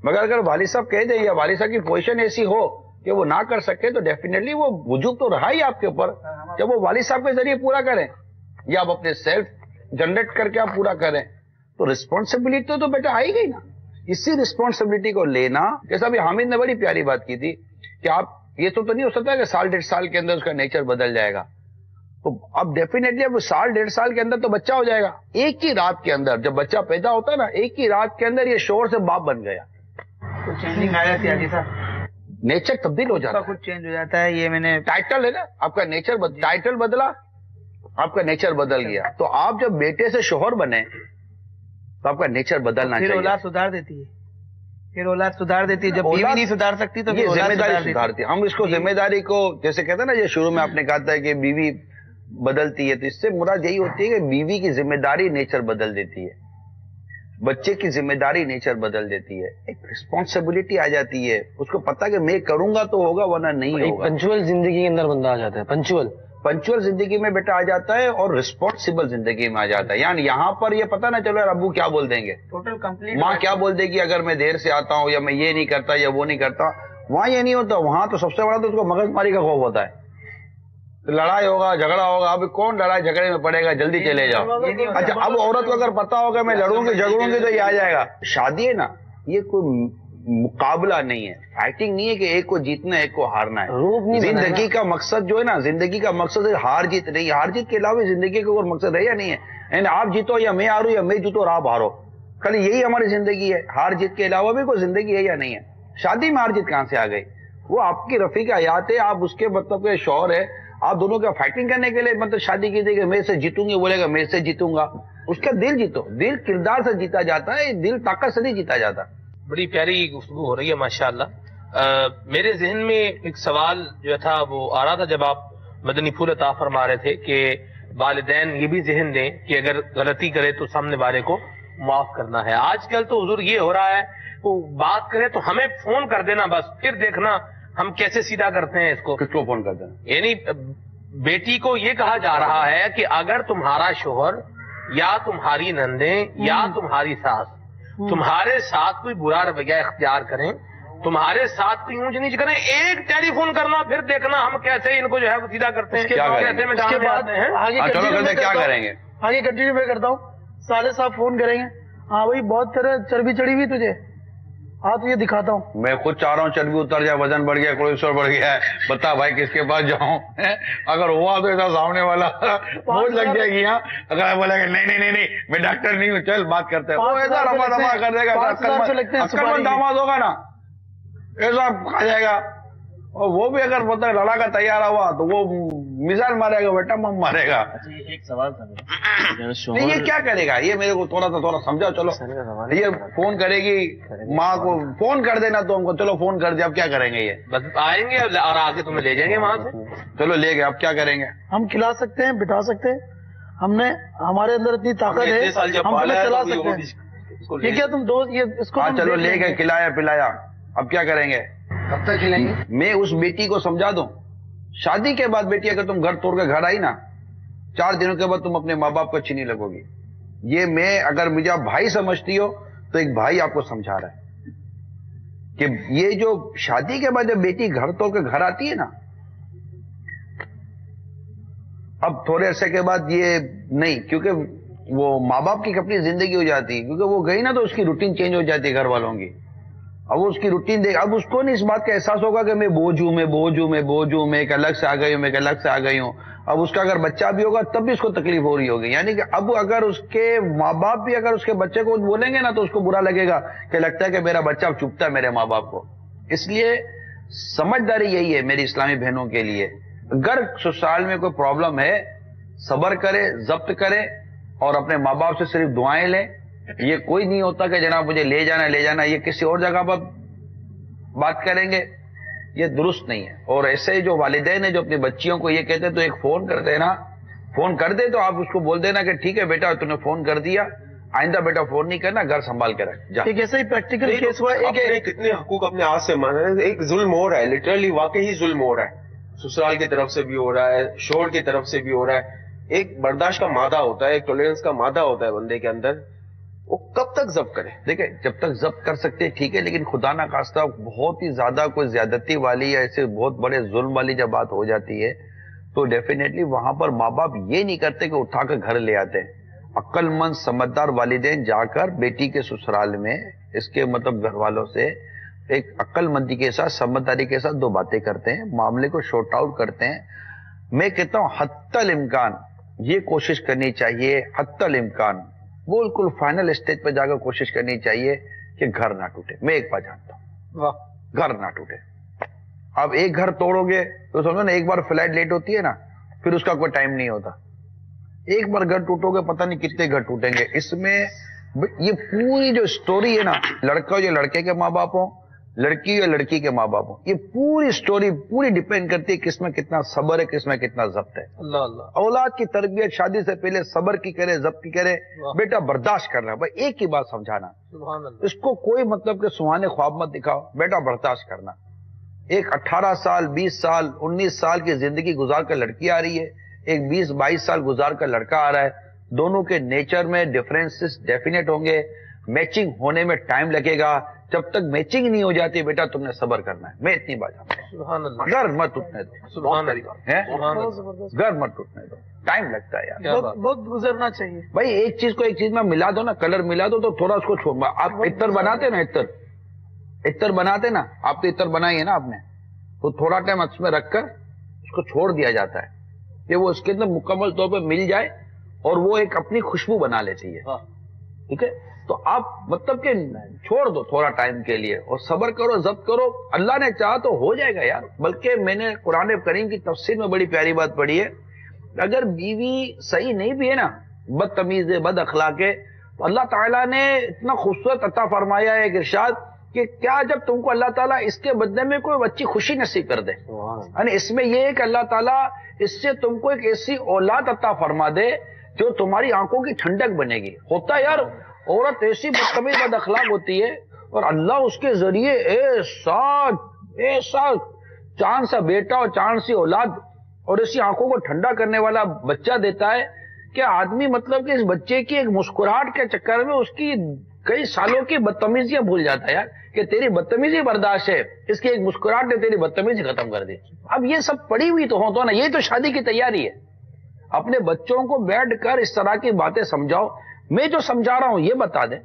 مگر اگر والد صاحب کہہ دیں یا والد صاحب کی پوزیشن ایسی ہو کہ وہ نہ کر سکے, تو ڈیفینیٹلی وہ وجوب تو رہا ہی آپ کے اوپر. جب وہ والد صاحب کے ذریعے پورا کریں یا آپ اپنے سیلف جنریٹ کر کے آپ پورا کریں, تو رسپانسبلٹی تو بیٹا آئی گئی نا. اسی رسپانسبلٹی کو لینا, جیسا ابھی حامد نے بڑی پیاری بات کی تھی کہ آپ یہ تو نہیں ہو سکتا کہ 1.5 سال کے اندر اس کا نیچر بدل جائے گا. تو اب ڈیفینیٹلی اب 1.5 سال کے اندر تو بچہ ہو جائے گا. ایک ہی رات کے اندر جب بچہ پیدا ہوتا ہے نا, ایک ہی رات کے اندر یہ شوہر سے باپ بن گیا. تو چینجنگ آ جاتی ہے صاحب, نیچر تبدیل ہو جاتا ہے, کچھ چینج ہو جاتا ہے. یہ میں نے ٹائٹل ہے نا آپ کا, نیچر ٹائٹل بدلا, آپ کا نیچر بدل گیا. تو آپ جب بیٹے سے شوہر بنے تو آپ کا نیچر بدلنا چاہیے. اولاد سدھار دیتی ہے, پھر اولاد سدھار دیتی ہے. جب بیوی نہیں سدھار سکتی تو یہ ذمہ داری سدھارتی ہے. ہم اس کو ذمہ داری کو جیسے کہتے ہیں نا, یہ شروع میں آپ نے کہا تھا کہ بیوی بدلتی ہے, تو اس سے مراد یہی ہوتی ہے کہ بیوی کی ذمہ داری نیچر بدل دیتی ہے, بچے کی ذمہ داری نیچر بدل دیتی ہے. ایک رسپانسبلٹی آ جاتی ہے, اس کو پتا کہ میں کروں گا تو ہوگا ورنہ نہیں ہوگا. پنچول زندگی کے اندر بندہ آ جاتا ہے, پنچول زندگی میں بیٹا آ جاتا ہے, اور رسپانسبل زندگی میں آ جاتا ہے. یعنی یہاں پر یہ پتا نہ چلو ابو کیا بول دیں گے, ٹوٹل کمپلیٹ ماں کیا بول دے گی اگر میں دیر سے آتا ہوں, یا میں یہ نہیں کرتا یا وہ نہیں کرتا. وہاں یہ نہیں ہوتا. وہاں تو سب سے بڑا تو اس کو مغز ماری کا خوف ہوتا ہے, لڑائی ہوگا, جھگڑا ہوگا. اب کون لڑائی جھگڑے میں پڑے گا, جلدی چلے جاؤ. اچھا اب عورت کو اگر پتا ہوگا میں لڑوں گی جھگڑوں گی تو یہ آ جائے گا. شادی ہے نا, یہ کوئی مقابلہ نہیں ہے, فائٹنگ نہیں ہے کہ ایک کو جیتنا ہے ایک کو ہارنا ہے. زندگی کا مقصد جو ہے نا, زندگی کا مقصد ہے ہار جیت نہیں. ہار جیت کے علاوہ زندگی کا کوئی مقصد ہے یا نہیں ہے؟ یعنی آپ جیتو یا میں ہاروں یا میں جیتو اور آپ ہارو, خالی یہی ہماری زندگی ہے. ہار جیت کے علاوہ بھی کوئی زندگی ہے یا نہیں ہے؟ شادی میں ہار جیت کہاں سے آ گئی؟ وہ آپ کی رفیق حیات ہے, آپ اس کے مطلب کے شوہر ہے, آپ دونوں کا فائٹنگ کرنے کے لیے مطلب شادی کی تھی کہ میں سے جیتوں گی, بولے گا میں سے جیتوں گا. اس کا دل جیتو, دل کردار سے جیتا جاتا ہے, دل طاقت سے نہیں جیتا جاتا. بڑی پیاری گفتگو ہو رہی ہے ماشاءاللہ. میرے ذہن میں ایک سوال جو تھا وہ آ رہا تھا جب آپ مدنی پھول عطا فرما رہے تھے کہ والدین یہ بھی ذہن دیں کہ اگر غلطی کرے تو سامنے والے کو معاف کرنا ہے. آج کل تو حضور یہ ہو رہا ہے وہ بات کرے تو ہمیں فون کر دینا بس, پھر دیکھنا ہم کیسے سیدھا کرتے ہیں اس کو. کس کو فون کرتے ہیں؟ یعنی بیٹی کو یہ کہا جا رہا ہے کہ اگر تمہارا شوہر یا تمہاری نندیں یا تمہاری ساس تمہارے ساتھ کوئی برا رویہ اختیار کریں, تمہارے ساتھ کوئی اونچ نیچ کریں, ایک ٹیلی فون کرنا پھر دیکھنا ہم کیسے ان کو جو ہے وہ سیدھا کرتے ہیں. کیا کریں گے آگے کنٹینیو میں کرتا ہوں. سالے صاحب فون کریں گے, ہاں بھائی بہت طرح چربی چڑھی ہوئی تجھے, ہاں تو یہ دکھاتا ہوں. میں خود چاہ رہا ہوں چربی اتر جائے, وزن بڑھ گیا, کولیسٹرول بڑھ گیا ہے, بتا بھائی کس کے پاس جاؤں؟ اگر ہوا تو ایسا سامنے والا موج لگ جائے گی. اگر بولے گا نہیں نہیں نہیں میں ڈاکٹر نہیں ہوں, چل بات کرتے ہیں, وہ ایسا رما رما کر دے گا. عقل مند داماد ہوگا نا ایسا کھا جائے گا. اور وہ بھی اگر مطلب لڑا کا تیار ہوا تو وہ مثال مارے گا, بیٹا مم مارے گا. ایک سوال تھا نہیں یہ کیا کرے گا, یہ میرے کو تھوڑا سمجھاؤ. چلو یہ فون کرے گی ماں کو, فون کر دینا تو ہم کو, چلو فون کر دیا, اب کیا کریں گے؟ یہ بس آئیں گے اور آگے تمہیں لے جائیں گے وہاں سے. چلو لے گئے, اب کیا کریں گے؟ ہم کھلا سکتے ہیں, بٹھا سکتے ہیں, ہم نے ہمارے اندر اتنی طاقت ہے ہم چلا سکتے ہیں. یہ کیا تم دوست یہ اس کو چلو لے گئے, کھلایا پلایا, اب کیا کریں گے؟ کب تک کھلائیں گے؟ میں اس بیٹی کو سمجھا دوں, شادی کے بعد بیٹی اگر تم گھر توڑ کے گھر آئی نا, 4 دنوں کے بعد تم اپنے ماں باپ کو اچھی نہیں لگو گی. یہ میں اگر مجھے بھائی سمجھتی ہو تو ایک بھائی آپ کو سمجھا رہا ہے کہ یہ جو شادی کے بعد جب بیٹی گھر توڑ کے گھر آتی ہے نا, اب تھوڑے عرصے کے بعد یہ نہیں, کیونکہ وہ ماں باپ کی اپنی زندگی ہو جاتی ہے, کیونکہ وہ گئی نا تو اس کی روٹین چینج ہو جاتی ہے گھر والوں کی. اب وہ اس کی روٹین دیکھ, اب اس کو نہیں اس بات کا احساس ہوگا کہ میں بوجھ ہوں, میں ایک الگ سے آ گئی ہوں, میں ایک الگ سے آ گئی ہوں. اب اس کا اگر بچہ بھی ہوگا تب بھی اس کو تکلیف ہو رہی ہوگی. یعنی کہ اب اگر اس کے ماں باپ بھی اگر اس کے بچے کو بولیں گے نا تو اس کو برا لگے گا کہ لگتا ہے کہ میرا بچہ اب چپتا ہے میرے ماں باپ کو. اس لیے سمجھداری یہی ہے میری اسلامی بہنوں کے لیے, اگر سسرال میں کوئی پرابلم ہے صبر کرے, ضبط کرے اور اپنے ماں باپ سے صرف دعائیں لیں. یہ کوئی نہیں ہوتا کہ جناب مجھے لے جانا, یہ کسی اور جگہ پر بات کریں گے, یہ درست نہیں ہے. اور ایسے جو والدین ہیں جو اپنی بچیوں کو یہ کہتے ہیں تو ایک فون کر دینا, فون کر دے تو آپ اس کو بول دینا کہ ٹھیک ہے بیٹا تم نے فون کر دیا, آئندہ بیٹا فون نہیں کرنا, گھر سنبھال کے رکھ جا. ایک ایسا ہی پریکٹیکل کیس ہوا ہے, کتنے حقوق اپنے ہاتھ سے مانا ہے, ایک ظلم ہو رہا ہے, لٹرلی واقعی ظلم ہو رہا ہے. سسرال کی طرف سے بھی ہو رہا ہے, شوہر کی طرف سے بھی ہو رہا ہے. ایک برداشت کا مادہ ہوتا ہے, ایک ٹولرنس کا مادہ ہوتا ہے بندے کے اندر, وہ کب تک ضبط کرے؟ دیکھیں جب تک ضبط کر سکتے ٹھیک ہے, لیکن خدا نہ خواستہ بہت ہی زیادہ کوئی زیادتی والی یا ایسے بہت بڑے ظلم والی جب بات ہو جاتی ہے تو ڈیفینیٹلی وہاں پر ماں باپ یہ نہیں کرتے کہ اٹھا کر گھر لے آتے ہیں. عقل مند سمجھدار والدین جا کر بیٹی کے سسرال میں اس کے مطلب گھر والوں سے ایک عقل مندی کے ساتھ, سمجھداری کے ساتھ 2 باتیں کرتے ہیں, معاملے کو شارٹ آؤٹ کرتے ہیں. میں کہتا ہوں حتی الامکان یہ کوشش کرنی چاہیے, حتی الامکان بالکل فائنل اسٹیج پہ جا کر کوشش کرنی چاہیے کہ گھر نہ ٹوٹے. میں ایک بات جانتا ہوں, گھر نہ ٹوٹے. اب ایک گھر توڑو گے تو سمجھو نا, ایک بار فلائٹ لیٹ ہوتی ہے نا پھر اس کا کوئی ٹائم نہیں ہوتا. ایک بار گھر ٹوٹو گے پتہ نہیں کتنے گھر ٹوٹیں گے. اس میں یہ پوری جو سٹوری ہے نا, لڑکا جو لڑکے کے ماں باپ ہوں, لڑکی یا لڑکی کے ماں باپ ہوں, یہ پوری سٹوری پوری ڈیپینڈ کرتی ہے کس میں کتنا صبر ہے, کس میں کتنا ضبط ہے. اللہ اللہ. اولاد کی تربیت شادی سے پہلے صبر کی کرے, ضبط کی کرے. بیٹا برداشت کرنا, بھائی ایک ہی بات سمجھانا, اس کو کوئی مطلب کہ سہانے خواب مت دکھاؤ, بیٹا برداشت کرنا. ایک 18 سال 20 سال 19 سال کی زندگی گزار کر لڑکی آ رہی ہے, ایک 20-22 سال گزار کر لڑکا آ رہا ہے. دونوں کے نیچر میں ڈفرینسز ڈیفینیٹ ہوں گے, میچنگ ہونے میں ٹائم لگے گا. جب تک میچنگ نہیں ہو جاتی بیٹا تم نے صبر کرنا ہے. میں اتنی بات جانتا ہوں, گھر مت ٹوٹنے دو, گھر مت ٹوٹنے دو, ٹائم لگتا ہے یار, وقت گزرنا چاہیے. بھائی ایک چیز کو ایک چیز میں ملا دو نا, کلر ملا دو تو تھوڑا اس کو چھوڑ. آپ عطر بناتے نا, عطر عطر بناتے نا آپ، تو عطر بنائی ہے نا آپ نے، تو تھوڑا ٹائم اس میں رکھ کر اس کو چھوڑ دیا جاتا ہے کہ وہ اس کے اندر مکمل طور پہ مل جائے اور وہ ایک اپنی خوشبو بنا لیتی ہے. ٹھیک ہے، تو آپ مطلب کہ چھوڑ دو تھوڑا ٹائم کے لیے اور صبر کرو، ضبط کرو، اللہ نے چاہا تو ہو جائے گا یار. بلکہ میں نے قرآن کریم کی تفسیر میں بڑی پیاری بات پڑھی ہے، اگر بیوی صحیح نہیں بھی ہے نا، بدتمیز ہے، بد اخلاق ہے، تو اللہ تعالیٰ نے اتنا خوبصورت عطا فرمایا ہے ایک ارشاد کہ کیا جب تم کو اللہ تعالیٰ اس کے بدلے میں کوئی اچھی خوشی نصیب کر دے، یعنی اس میں یہ ہے کہ اللہ تعالیٰ اس سے تم کو ایک ایسی اولاد عطا فرما دے جو تمہاری آنکھوں کی ٹھنڈک بنے گی. ہوتا ہے یار عورت ایسی بدتمیز بد اخلاق ہوتی ہے اور اللہ اس کے ذریعے ایسا چاند سا بیٹا اور چاند سی اولاد اور ایسی آنکھوں کو ٹھنڈا کرنے والا بچہ دیتا ہے کہ آدمی مطلب کہ اس بچے کی ایک مسکراہٹ کے چکر میں اس کی کئی سالوں کی بدتمیزیاں بھول جاتا ہے یار کہ تیری بدتمیزی برداشت ہے، اس کی ایک مسکراہٹ نے تیری بدتمیزی ختم کر دی. اب یہ سب پڑی ہوئی تو ہو تو نا، یہ تو شادی کی تیاری ہے. اپنے بچوں کو بیٹھ کر اس طرح کی باتیں سمجھاؤ. میں جو سمجھا رہا ہوں یہ بتا دیں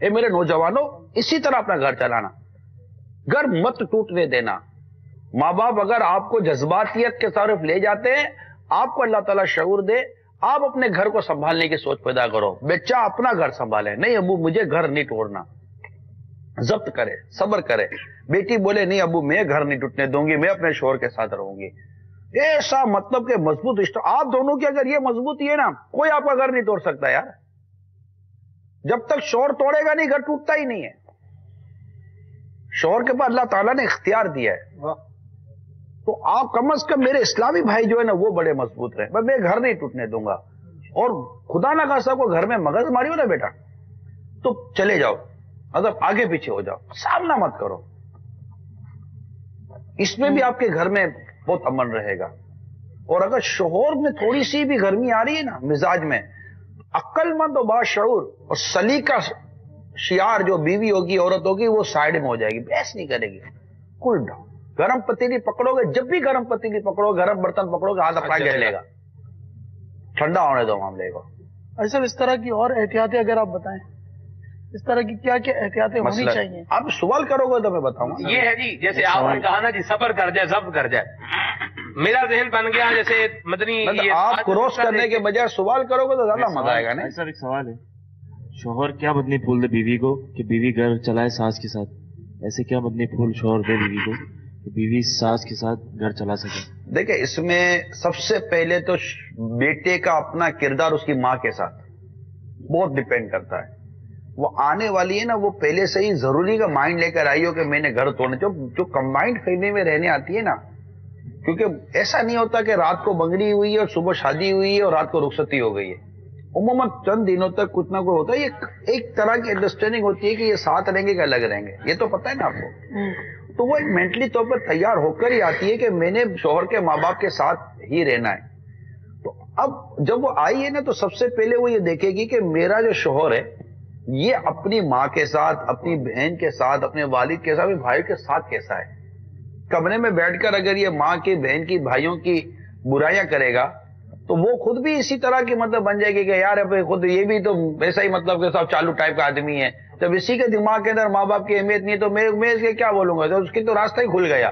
اے میرے نوجوانوں، اسی طرح اپنا گھر چلانا، گھر مت ٹوٹنے دینا. ماں باپ اگر آپ کو جذباتیت کے طرف لے جاتے ہیں، آپ کو اللہ تعالیٰ شعور دے، آپ اپنے گھر کو سنبھالنے کی سوچ پیدا کرو. بچہ اپنا گھر سنبھالے، نہیں ابو مجھے گھر نہیں توڑنا، ضبط کرے، صبر کرے. بیٹی بولے نہیں ابو میں گھر نہیں ٹوٹنے دوں گی، میں اپنے شوہر کے ساتھ رہوں گی. ایسا مطلب کہ مضبوط رشتہ آپ دونوں کی اگر یہ مضبوطی ہے نا، کوئی آپ کا گھر نہیں توڑ سکتا یار. جب تک شوہر توڑے گا نہیں، گھر ٹوٹتا ہی نہیں ہے. شوہر کے پاس اللہ تعالیٰ نے اختیار دیا ہے، تو آپ کم از کم میرے اسلامی بھائی جو ہے نا وہ بڑے مضبوط رہے. میں گھر نہیں ٹوٹنے دوں گا. اور خدا نہ خاصا کو گھر میں مغز ماری ہو نا بیٹا تو چلے جاؤ، مطلب آگے پیچھے ہو جاؤ، سامنا مت کرو. اس میں بھی آپ کے گھر میں بہت امن رہے گا. اور اگر شوہر میں تھوڑی سی بھی گرمی آ رہی ہے نا مزاج میں، عقل مند و باشعور اور سلیقہ شیار جو بیوی ہوگی، عورت ہوگی، وہ سائڈ میں ہو جائے گی، بحث نہیں کرے گی. Cool down. گرم پتیلی پکڑو گے، جب بھی گرم پتیلی پکڑو، گرم برتن پکڑو گے، ہاتھ اپنا گہ لے گا. ٹھنڈا ہونے دو معاملے کو. ایسا اس طرح کی اور احتیاطیں اگر آپ بتائیں، اس طرح کی کیا کیا احتیاطیں ہونی چاہیے؟ آپ سوال کرو گے تو میں بتاؤں گا. یہ ہے جی جیسے آپ نے کہا نا جی صبر کر جائے، ضبط کر جائے. میرا ذہن بن گیا جیسے مدنی آپ کروس کرنے کے بجائے سوال کرو گے تو زیادہ مزہ آئے گا. نہیں سر ایک سوال ہے، شوہر کیا مدنی پھول دے بیوی کو کہ بیوی گھر چلائے ساس کے ساتھ؟ ایسے کیا مدنی پھول شوہر دے بیوی کو کہ بیوی ساس کے ساتھ گھر چلا سکے؟ دیکھیں اس میں سب سے پہلے تو بیٹے کا اپنا کردار اس کی ماں کے ساتھ بہت ڈپینڈ کرتا ہے. وہ آنے والی ہے نا، وہ پہلے سے ہی ضروری کا مائنڈ لے کر آئی ہو کہ میں نے گھر توڑنا. جو کمبائنڈ فیملی میں رہنے آتی ہے نا، کیونکہ ایسا نہیں ہوتا کہ رات کو بنگڑی ہوئی ہے اور صبح شادی ہوئی ہے اور رات کو رخصتی ہو گئی ہے. عموماً چند دنوں تک کچھ نہ کچھ ہوتا ہے. یہ ایک طرح کی انڈرسٹینڈنگ ہوتی ہے کہ یہ ساتھ رہیں گے کہ الگ رہیں گے، یہ تو پتہ ہے نا آپ کو. تو وہ ایک مینٹلی طور پر تیار ہو کر ہی آتی ہے کہ میں نے شوہر کے ماں باپ کے ساتھ ہی رہنا ہے. تو اب جب وہ آئی ہے نا تو سب سے پہلے وہ یہ دیکھے گی کہ میرا جو شوہر ہے یہ اپنی ماں کے ساتھ، اپنی بہن کے ساتھ، اپنے والد کے ساتھ، بھائی کے ساتھ کیسا ہے. کمرے میں بیٹھ کر اگر یہ ماں کی، بہن کی، بھائیوں کی برائیاں کرے گا تو وہ خود بھی اسی طرح کی مطلب بن جائے گی کہ یار خود یہ بھی تو ویسا ہی مطلب کہ سب چالو ٹائپ کا آدمی ہے. جب اسی کے دماغ کے اندر ماں باپ کی اہمیت نہیں ہے تو میں اس کے کیا بولوں گا، تو اس کی تو راستہ ہی کھل گیا.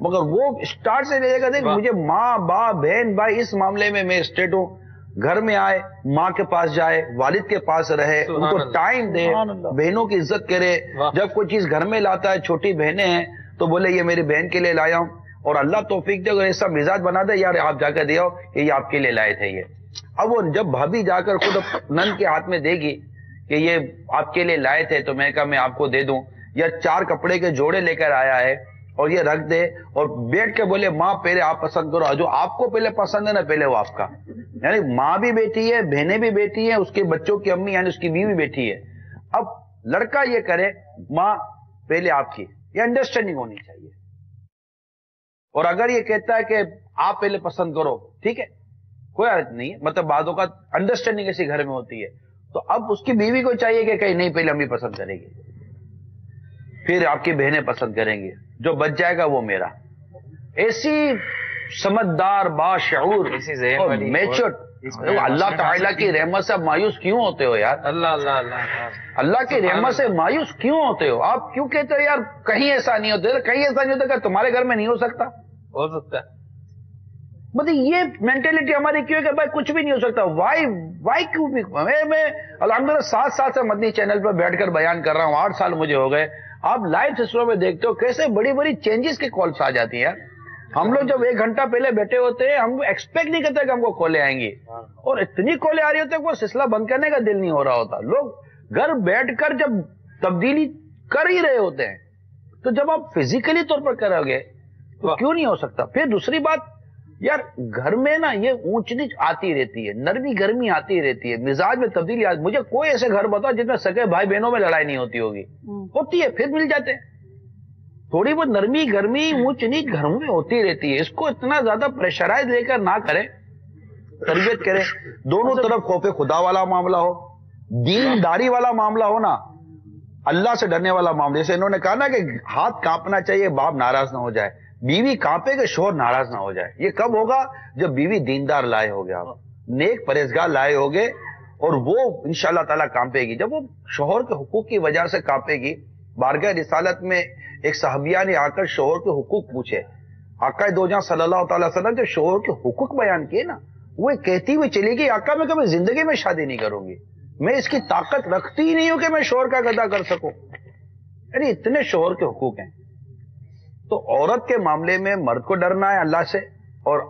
مگر وہ اسٹارٹ سے لے جائے گا دیکھ مجھے ماں باپ بہن بھائی اس معاملے میں میں اسٹیٹ ہوں. گھر میں آئے، ماں کے پاس جائے، والد کے پاس رہے، ان کو ٹائم دے، بہنوں کی عزت کرے. جب کوئی چیز گھر میں لاتا ہے، چھوٹی بہنیں ہیں تو بولے یہ میری بہن کے لیے لایا ہوں. اور اللہ توفیق دے اگر ایسا مزاج بنا دے یار آپ جا کر دیا ہو کہ یہ آپ کے لیے لائے تھے. یہ اب وہ جب بھابھی جا کر خود نند کے ہاتھ میں دے گی کہ یہ آپ کے لیے لائے تھے تو میں کہا میں آپ کو دے دوں، یا 4 کپڑے کے جوڑے لے کر آیا ہے اور یہ رکھ دے اور بیٹھ کے بولے ماں پہلے آپ پسند کرو، جو آپ کو پہلے پسند ہے نا پہلے وہ آپ کا. یعنی ماں بھی بیٹی ہے، بہنیں بھی بیٹی ہیں، اس کے بچوں کی امی یعنی اس کی بیوی بیٹی ہے. اب لڑکا یہ کرے ماں پہلے آپ کی، یہ انڈرسٹینڈنگ ہونی چاہیے. اور اگر یہ کہتا ہے کہ آپ پہلے پسند کرو ٹھیک ہے کوئی حرج نہیں ہے، مطلب بعض اوقات انڈرسٹینڈنگ ایسی گھر میں ہوتی ہے، تو اب اس کی بیوی کو چاہیے کہ کہیں نہیں پہلے امی پسند کرے گی، پھر آپ کی بہنیں پسند کریں گی، جو بچ جائے گا وہ میرا. ایسی سمجھدار، باشعور اور میچور. اللہ تعالیٰ کی رحمت سے مایوس کیوں ہوتے ہو یار؟ اللہ کی رحمت سے مایوس کیوں ہوتے ہو آپ؟ کیوں کہتے ہو یار کہیں ایسا نہیں ہوتا؟ کہیں ایسا نہیں ہوتا کہ تمہارے گھر میں نہیں ہو سکتا؟ ہو سکتا ہے. مطلب یہ مینٹلٹی ہماری کیوں کہ بھائی کچھ بھی نہیں ہو سکتا. وائی کیوں بھی؟ میں الحمدللہ 7 سال سے مدنی چینل پر بیٹھ کر بیان کر رہا ہوں، 8 سال مجھے ہو گئے. آپ لائیو سلسلوں میں دیکھتے ہو کیسے بڑی بڑی چینجز کے کالس آ جاتی ہیں یار. ہم لوگ جب 1 گھنٹہ پہلے بیٹھے ہوتے ہیں، ہم ایکسپیکٹ نہیں کرتے کہ ہم کو کالیں آئیں گی، اور اتنی کالیں آ رہی ہوتی ہیں کہ وہ سلسلہ بند کرنے کا دل نہیں ہو رہا ہوتا. لوگ گھر بیٹھ کر جب تبدیلی کر ہی رہے ہوتے ہیں، تو جب آپ فزیکلی طور پر کرو گے تو کیوں نہیں ہو سکتا؟ پھر دوسری بات یار، گھر میں نا یہ اونچ نیچ آتی رہتی ہے، نرمی گرمی آتی رہتی ہے، مزاج میں تبدیلی آتی. مجھے کوئی ایسے گھر بتاؤ جس میں سگے بھائی بہنوں میں لڑائی نہیں ہوتی ہوگی. ہوتی ہے، پھر مل جاتے ہیں. تھوڑی بہت نرمی گرمی اونچ نیچ گھروں میں ہوتی رہتی ہے. اس کو اتنا زیادہ پریشرائز لے کر نہ کریں، تربیت کریں. دونوں طرف خوف خدا والا معاملہ ہو، دینداری والا معاملہ ہو نا، اللہ سے ڈرنے والا معاملہ. جیسے انہوں نے کہا نا کہ ہاتھ کانپنا چاہیے، باپ ناراض نہ ہو جائے، بیوی کانپے کہ شوہر ناراض نہ ہو جائے. یہ کب ہوگا؟ جب بیوی دیندار لائے ہوگے، آپ نیک پرہیزگار لائے ہوگے، اور وہ انشاءاللہ تعالیٰ کانپے گی. جب وہ شوہر کے حقوق کی وجہ سے کانپے گی. بارگاہ رسالت میں ایک صحابیہ نے آ کر شوہر کے حقوق پوچھے. آقا دو جہاں صلی اللہ تعالی وسلم جب شوہر کے حقوق بیان کیے نا، وہ کہتی ہوئی چلی گئی آقا میں کبھی زندگی میں شادی نہیں کروں گی، میں اس کی طاقت رکھتی ہی نہیں ہوں کہ میں شوہر کا ادا کر سکوں. یعنی اتنے شوہر کے حقوق ہیں. تو عورت کے معاملے میں مرد کو ڈرنا ہے اللہ سے، اور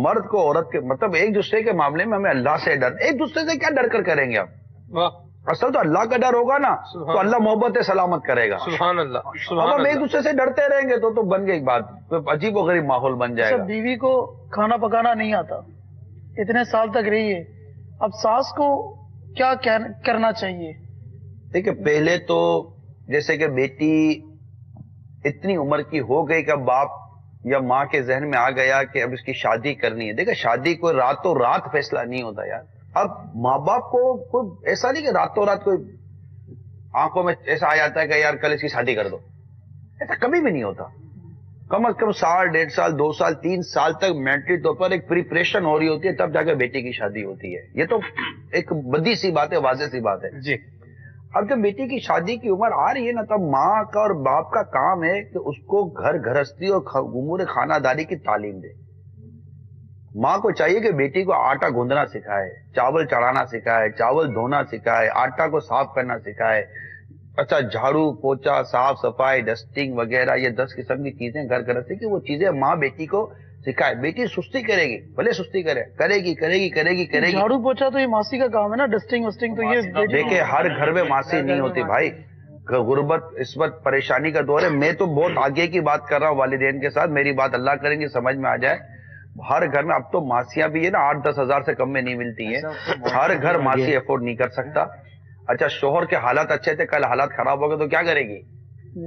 مرد کو عورت کے مطلب ایک دوسرے کے معاملے میں ہمیں اللہ سے ڈرنا. ایک دوسرے سے کیا ڈر کر کریں گے ہم؟ اصل تو اللہ کا ڈر ہوگا نا، تو اللہ محبت سلامت کرے گا. سبحان اللہ. اب ہم ایک دوسرے سے ڈرتے رہیں گے تو بن گئی بات، عجیب و غریب ماحول بن جائے گا. بیوی کو کھانا پکانا نہیں آتا، اتنے سال تک رہی ہے، اب ساس کو کیا کرنا چاہیے؟ دیکھیں پہلے تو جیسے کہ بیٹی اتنی عمر کی ہو گئی کہ باپ یا ماں کے ذہن میں آ گیا کہ اب اس کی شادی کرنی ہے. دیکھیں شادی کوئی راتوں رات فیصلہ نہیں ہوتا یار. اب ماں باپ کو کوئی ایسا نہیں کہ راتوں رات کوئی آنکھوں میں ایسا آ جاتا ہے کہ یار کل اس کی شادی کر دو. ایسا کبھی بھی نہیں ہوتا. کم از کم 1.5 1.5 سال 2 سال 3 سال تک مینٹلی طور پر ایک پریپریشن ہو رہی ہوتی ہے، تب جا کے بیٹی کی شادی ہوتی ہے. یہ تو ایک بدی سی بات ہے، واضح سی بات ہے جی. اب جب بیٹی کی شادی کی عمر آ رہی ہے نا، تب ماں کا اور باپ کا کام ہے کہ اس کو گھر گھرستی اور امور خانہ داری کی تعلیم دے. ماں کو چاہیے کہ بیٹی کو آٹا گوندنا سکھائے، چاول چڑھانا سکھائے، چاول دھونا سکھائے، آٹا کو صاف کرنا سکھائے. اچھا جھاڑو پوچھا صاف صفائی ڈسٹنگ وغیرہ، یہ 10 قسم کی چیزیں گھر گھرستی کی وہ چیزیں ماں بیٹی کو سکھائے. بیٹی سستی کرے گی، بھلے سستی کرے گی. جھاڑو پوچھا تو یہ ماسی کا کام ہے نا، ڈسٹنگ وسٹنگ تو یہ دیکھیں ہر گھر میں ماسی نہیں ہوتی بھائی. غربت اس وقت پریشانی کا دور ہے. میں تو بہت آگے کی بات کر رہا ہوں والدین کے ساتھ، میری بات اللہ کریں گے سمجھ میں آ جائے. ہر گھر میں اب تو ماسیاں بھی ہے نا 8-10 ہزار سے کم میں نہیں ملتی ہیں. ہر گھر ماسی افورڈ نہیں کر سکتا. اچھا شوہر کے حالات اچھے تھے، کل حالات خراب ہو گئے تو کیا کرے گی؟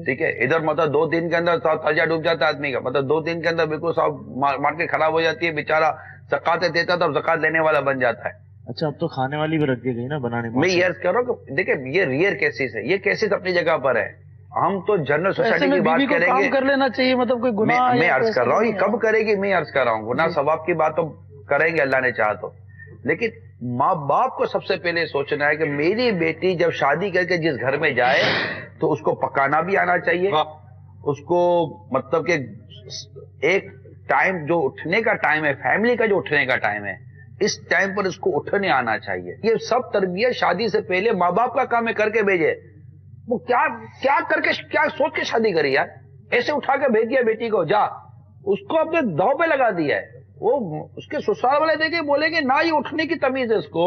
ٹھیک ہے، ادھر مطلب 2 دن کے اندر ترجا ڈوب جاتا ہے آدمی کا، مطلب 2 دن کے اندر بالکل صاحب مارکیٹ خراب ہو جاتی ہے، بیچارہ زکاتیں دیتا تھا اب زکات لینے والا بن جاتا ہے. اچھا اب تو کھانے والی بھی رکھ دی گئی نا بنانے میں. میں یہ عرض کر رہا ہوں کہ دیکھیں یہ ریئر کیسز ہے، یہ کیسز اپنی جگہ پر ہے. ہم تو جنرل سوسائٹی کی بات کریں گے. کر لینا چاہیے مطلب کوئی گناہ. میں عرض کر رہا ہوں یہ کب کرے گی، میں عرض کر رہا ہوں گناہ ثواب کی بات تو کریں گے اللہ نے چاہا تو. لیکن ماں باپ کو سب سے پہلے سوچنا ہے کہ میری بیٹی جب شادی کر کے جس گھر میں جائے تو اس کو پکانا بھی آنا چاہیے، اس کو مطلب کہ ایک ٹائم جو اٹھنے کا ٹائم ہے، فیملی کا جو اٹھنے کا ٹائم ہے، اس ٹائم پر اس کو اٹھنے آنا چاہیے. یہ سب تربیت شادی سے پہلے ماں باپ کا کام ہے کر کے بھیجے. وہ کیا کر کے کیا سوچ کے شادی کری یار؟ ایسے اٹھا کے بھیج دیا بیٹی کو جا، اس کو اپنے داؤ پہ لگا دیا ہے. وہ اس کے سسرال والے دیکھے بولیں گے نہ یہ اٹھنے کی تمیز ہے اس کو،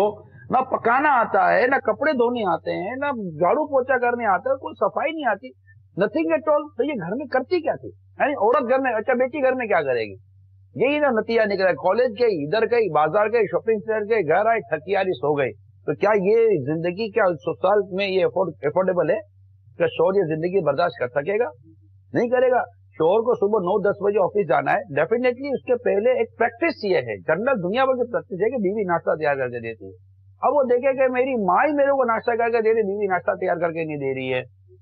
نہ پکانا آتا ہے، نہ کپڑے دھونے آتے ہیں، نہ جھاڑو پوچھا کرنے آتا ہے، کوئی صفائی نہیں آتی، نتھنگ ایٹ آل. تو یہ گھر میں کرتی کیا تھی؟ یعنی عورت گھر میں، اچھا بیٹی گھر میں کیا کرے گی؟ یہی نا نتیجہ نکلا. کالج گئی، ادھر گئی، بازار گئی، شاپنگ سینٹر گئی، گھر آئی تھکی آری سو گئی. تو کیا یہ زندگی کیا سسرال میں یہ افورڈیبل ہے؟ کیا شوہر یہ زندگی برداشت کر سکے گا؟ نہیں کرے گا. شوہر کو صبح 9-10 بجے آفس جانا ہے، ڈیفینیٹلی اس کے پہلے ایک پریکٹس یہ ہے، جنرل دنیا بھر کی پریکٹس ہے کہ بیوی ناشتہ تیار کر کے دیتی ہے. اب وہ دیکھے کہ میری ماں ہی میرے کو ناشتہ کر کے دے رہی، بیوی ناشتہ تیار کر کے نہیں دے رہی ہے،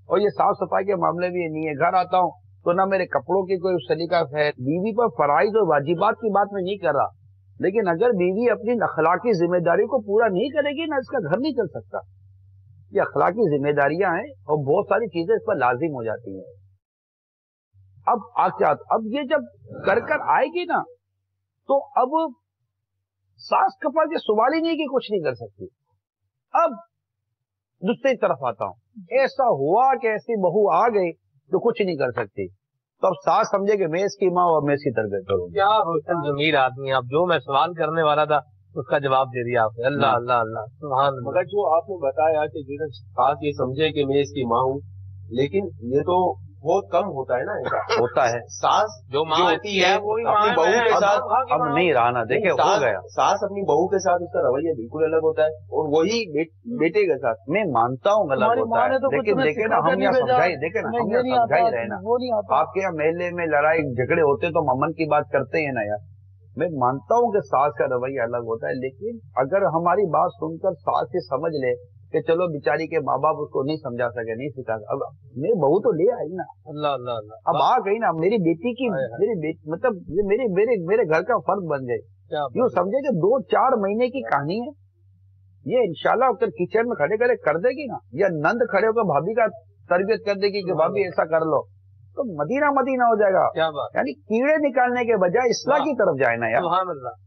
اور یہ صاف صفائی کے معاملے بھی نہیں ہے. گھر آتا ہوں تو نہ میرے کپڑوں کی کوئی سلیقہ ہے. بیوی پر فرائض اور واجبات کی بات میں نہیں کر رہا, لیکن اگر بیوی اپنی اخلاقی ذمہ داری کو پورا نہیں کرے گی نا, اس کا گھر نہیں چل سکتا. یہ اخلاقی ذمہ داریاں ہیں اور بہت ساری چیزیں اس پر لازم ہو جاتی ہیں. اب یہ جب کر آئے گی نا, تو اب ساس کپڑ کے سوال ہی نہیں کہ کچھ نہیں کر سکتی. اب دوسری طرف آتا ہوں, ایسا ہوا کہ ایسی بہو آ گئی جو کچھ نہیں کر سکتی, تو اب ساس سمجھے کہ میں اس کی ماں اور میں اس کی تربیت کروں. کیا روشن ضمیر آدمی, اب جو میں سوال کرنے والا تھا اس کا جواب دے دیا آپ نے. اللہ اللہ اللہ سبحان اللہ. مگر جو آپ نے بتایا کہ جو ساس یہ سمجھے کہ میں اس کی ماں ہوں, لیکن یہ تو بہت کم ہوتا ہے نا, ایسا ہوتا ہے. ساس جو ماں ہوتی ہے وہی اپنی بہو کے ساتھ اب نہیں رہا نا, دیکھیں ہو گیا. ساس اپنی بہو کے ساتھ اس کا رویہ بالکل الگ ہوتا ہے, اور وہی بیٹے کے ساتھ. میں مانتا ہوں الگ ہوتا ہے, لیکن دیکھیں نا ہم یہاں سمجھائی, دیکھیں نا ہم یہاں سمجھائی رہے نا. آپ کے یہاں میلے میں لڑائی جھگڑے ہوتے تو امن کی بات کرتے ہیں نا یار. میں مانتا ہوں کہ ساس کا رویہ الگ ہوتا ہے, لیکن اگر ہماری بات سن کر ساس یہ سمجھ لے کہ چلو بیچاری کے ماں باپ اس کو نہیں سمجھا سکے, نہیں سکھا, اب میری بہو تو لے آئی نا. اللہ اللہ اللہ. اب آ گئی نا میری بیٹی کی, مطلب میرے گھر کا فرد بن گئی. یوں سمجھے کہ 2-4 مہینے کی کہانی ہے یہ. انشاءاللہ اگر کچن میں کھڑے کرے کر دے گی نا, یا نند کھڑے ہو کر بھابھی کا تربیت کر دے گی کہ بھابھی ایسا کر لو, تو مدینہ مدینہ ہو جائے گا. یعنی کیڑے نکالنے کے بجائے اصلاح کی طرف جائے نا یار. سبحان اللہ.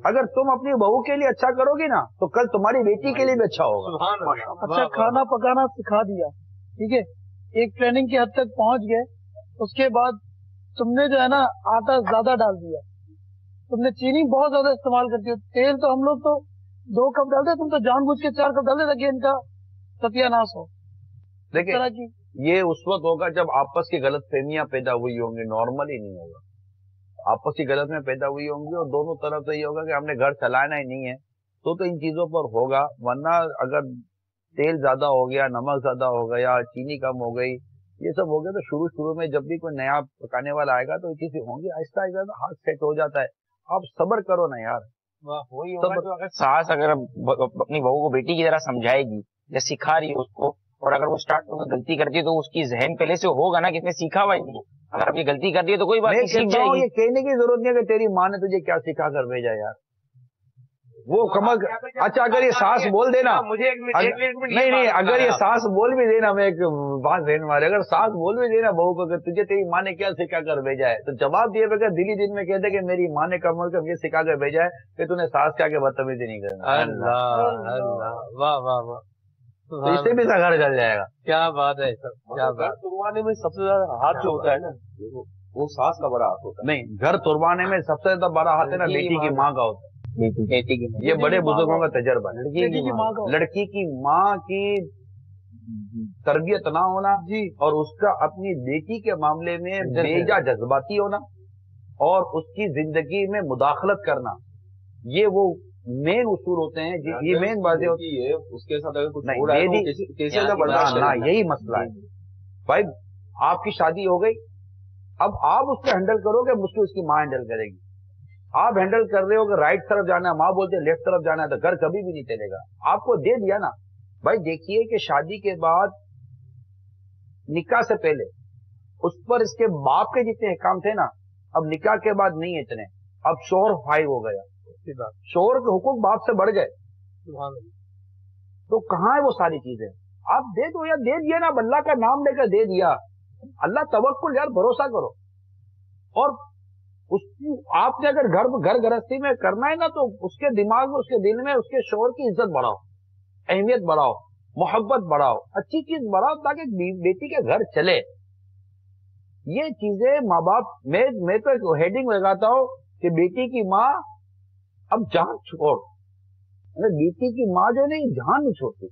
اگر تم اپنی بہو کے لیے اچھا کرو گی نا, تو کل تمہاری بیٹی کے لیے بھی اچھا ہوگا. اچھا کھانا پکانا سکھا دیا, ٹھیک ہے, ایک ٹریننگ کی حد تک پہنچ گئے. اس کے بعد تم نے جو ہے نا آٹا زیادہ ڈال دیا, تم نے چینی بہت زیادہ استعمال کرتی ہو, تیل تو ہم لوگ تو 2 کپ ڈالتے, تم تو جان بوجھ کے 4 کپ ڈالتے تاکہ ان کا ستیہ ناش ہو. دیکھیں یہ اس وقت ہوگا جب آپس کی غلط فہمیاں پیدا ہوئی ہوں گی, نارمل ہی نہیں ہوگا. آپس کی غلط میں پیدا ہوئی ہوں گی اور دونوں طرف سے یہ ہوگا کہ ہم نے گھر چلانا ہی نہیں ہے, تو ان چیزوں پر ہوگا. ورنہ اگر تیل زیادہ ہو گیا, نمک زیادہ ہو گیا, چینی کم ہو گئی, یہ سب ہو گیا, تو شروع میں جب بھی کوئی نیا پکانے والا آئے گا تو یہ چیزیں ہوں گی. آہستہ آہستہ ہاتھ سیٹ ہو جاتا ہے. آپ صبر کرو نا یار. وہی ہوگا جو اگر ساس اگر اپنی بہو کو بیٹی کی طرح سمجھائے گی یا سکھا رہی ہے اس کو, اور اگر وہ اسٹارٹ میں غلطی کرتی ہے تو اس کی ذہن پہلے سے ہوگا نا کہ اس نے سیکھا ہوا ہے. اگر اب یہ غلطی کرتی ہے تو کوئی بات نہیں, سیکھ جائے گی. یہ کہنے کی ضرورت نہیں ہے کہ تیری ماں نے تجھے کیا سکھا کر بھیجا یار. وہ کمل اچھا اگر یہ ساس بول دینا, نہیں اگر یہ ساس بول بھی دینا, میں ایک بات ذہن مارے, اگر ساس بول بھی دینا بہو کو کہ تجھے تیری ماں نے کیا سکھا کر بھیجا ہے, تو جواب دیے بغیر دلی دن میں کہتے کہ میری ماں نے کمل کر یہ سکھا کر بھیجا ہے کہ تو نے ساس کیا کہ بدتمیزی نہیں کرنا. اللہ اللہ, واہ واہ واہ, اس سے بھی گھر چل جائے گا. کیا بات ہے سر, کیا بات. تروانے میں سب سے زیادہ ہاتھ جو ہوتا ہے نا, وہ ساس کا بڑا ہاتھ ہوتا ہے. نہیں, گھر تروانے میں سب سے زیادہ بڑا ہاتھ ہے نا بیٹی کی ماں کا ہوتا ہے. یہ بڑے بزرگوں کا تجربہ ہے. لڑکی کی ماں کی تربیت نہ ہونا اور اس کا اپنی بیٹی کے معاملے میں بیجا جذباتی ہونا اور اس کی زندگی میں مداخلت کرنا, یہ وہ مین اصول ہوتے ہیں. یہ مین باتیں ہوتی ہے. اس کے ساتھ اگر کچھ ہو رہا ہے کیسے نہ برداشت کرنا, یہی مسئلہ ہے بھائی. آپ کی شادی ہو گئی, اب آپ اس کو ہینڈل کرو گے, مجھ کو اس کی ماں ہینڈل کرے گی. آپ ہینڈل کر رہے ہو کہ رائٹ طرف جانا ہے, ماں بولتے ہیں لیفٹ طرف جانا ہے, تو گھر کبھی بھی نہیں چلے گا. آپ کو دے دیا نا بھائی. دیکھیے کہ شادی کے بعد نکاح سے پہلے اس پر اس کے باپ کے جتنے احکام تھے نا, اب نکاح کے بعد نہیں اتنے. اب شوہر فائو ہو گیا, شوہر کے حقوق باپ سے بڑھ گئے. تو کہاں ہے وہ ساری چیزیں؟ آپ دے دو یا دے دیا نا, اللہ کا نام لے کر دے دیا. اللہ توکل یار, بھروسہ کرو. اور اس کی آپ نے اگر گھر گرہستی میں کرنا ہے نا, تو اس کے دماغ میں, اس کے دل میں اس کے شوہر کی عزت بڑھاؤ, اہمیت بڑھاؤ, محبت بڑھاؤ, اچھی چیز بڑھاؤ, تاکہ بیٹی کے گھر چلے. یہ چیزیں ماں باپ, میں تو ایک ہیڈنگ لگاتا ہوں کہ بیٹی کی ماں اب جان چھوڑ. بیٹی کی ماں جو نہیں جان نہیں چھوڑتی.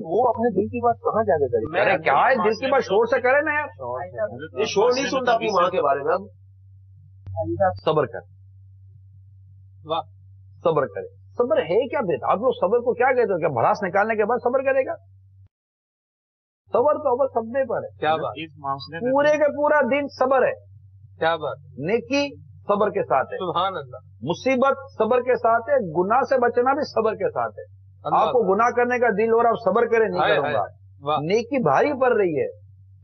وہ اپنے دل کی بات کہاں جا کے کرے؟ کیا ہے دل کی بات شور سے کرے نا یار. یہ شور نہیں سنتا اپنی ماں کے بارے میں. صبر کر, صبر کرے. صبر ہے کیا بیٹا؟ آپ لوگ صبر کو کیا کہتے ہو؟ کیا بھڑاس نکالنے کے بعد صبر کرے گا؟ صبر تو اول سبنے پر ہے. کیا بات, پورے کے پورا دن صبر ہے. کیا بات. نیکی صبر کے ساتھ ہے, سبحان اللہ. مصیبت صبر کے ساتھ ہے, گناہ سے بچنا بھی صبر کے ساتھ ہے. آپ کو گناہ کرنے کا دل ہو رہا, آپ صبر کریں, نہیں کروں گا. نیکی بھاری پڑ رہی ہے,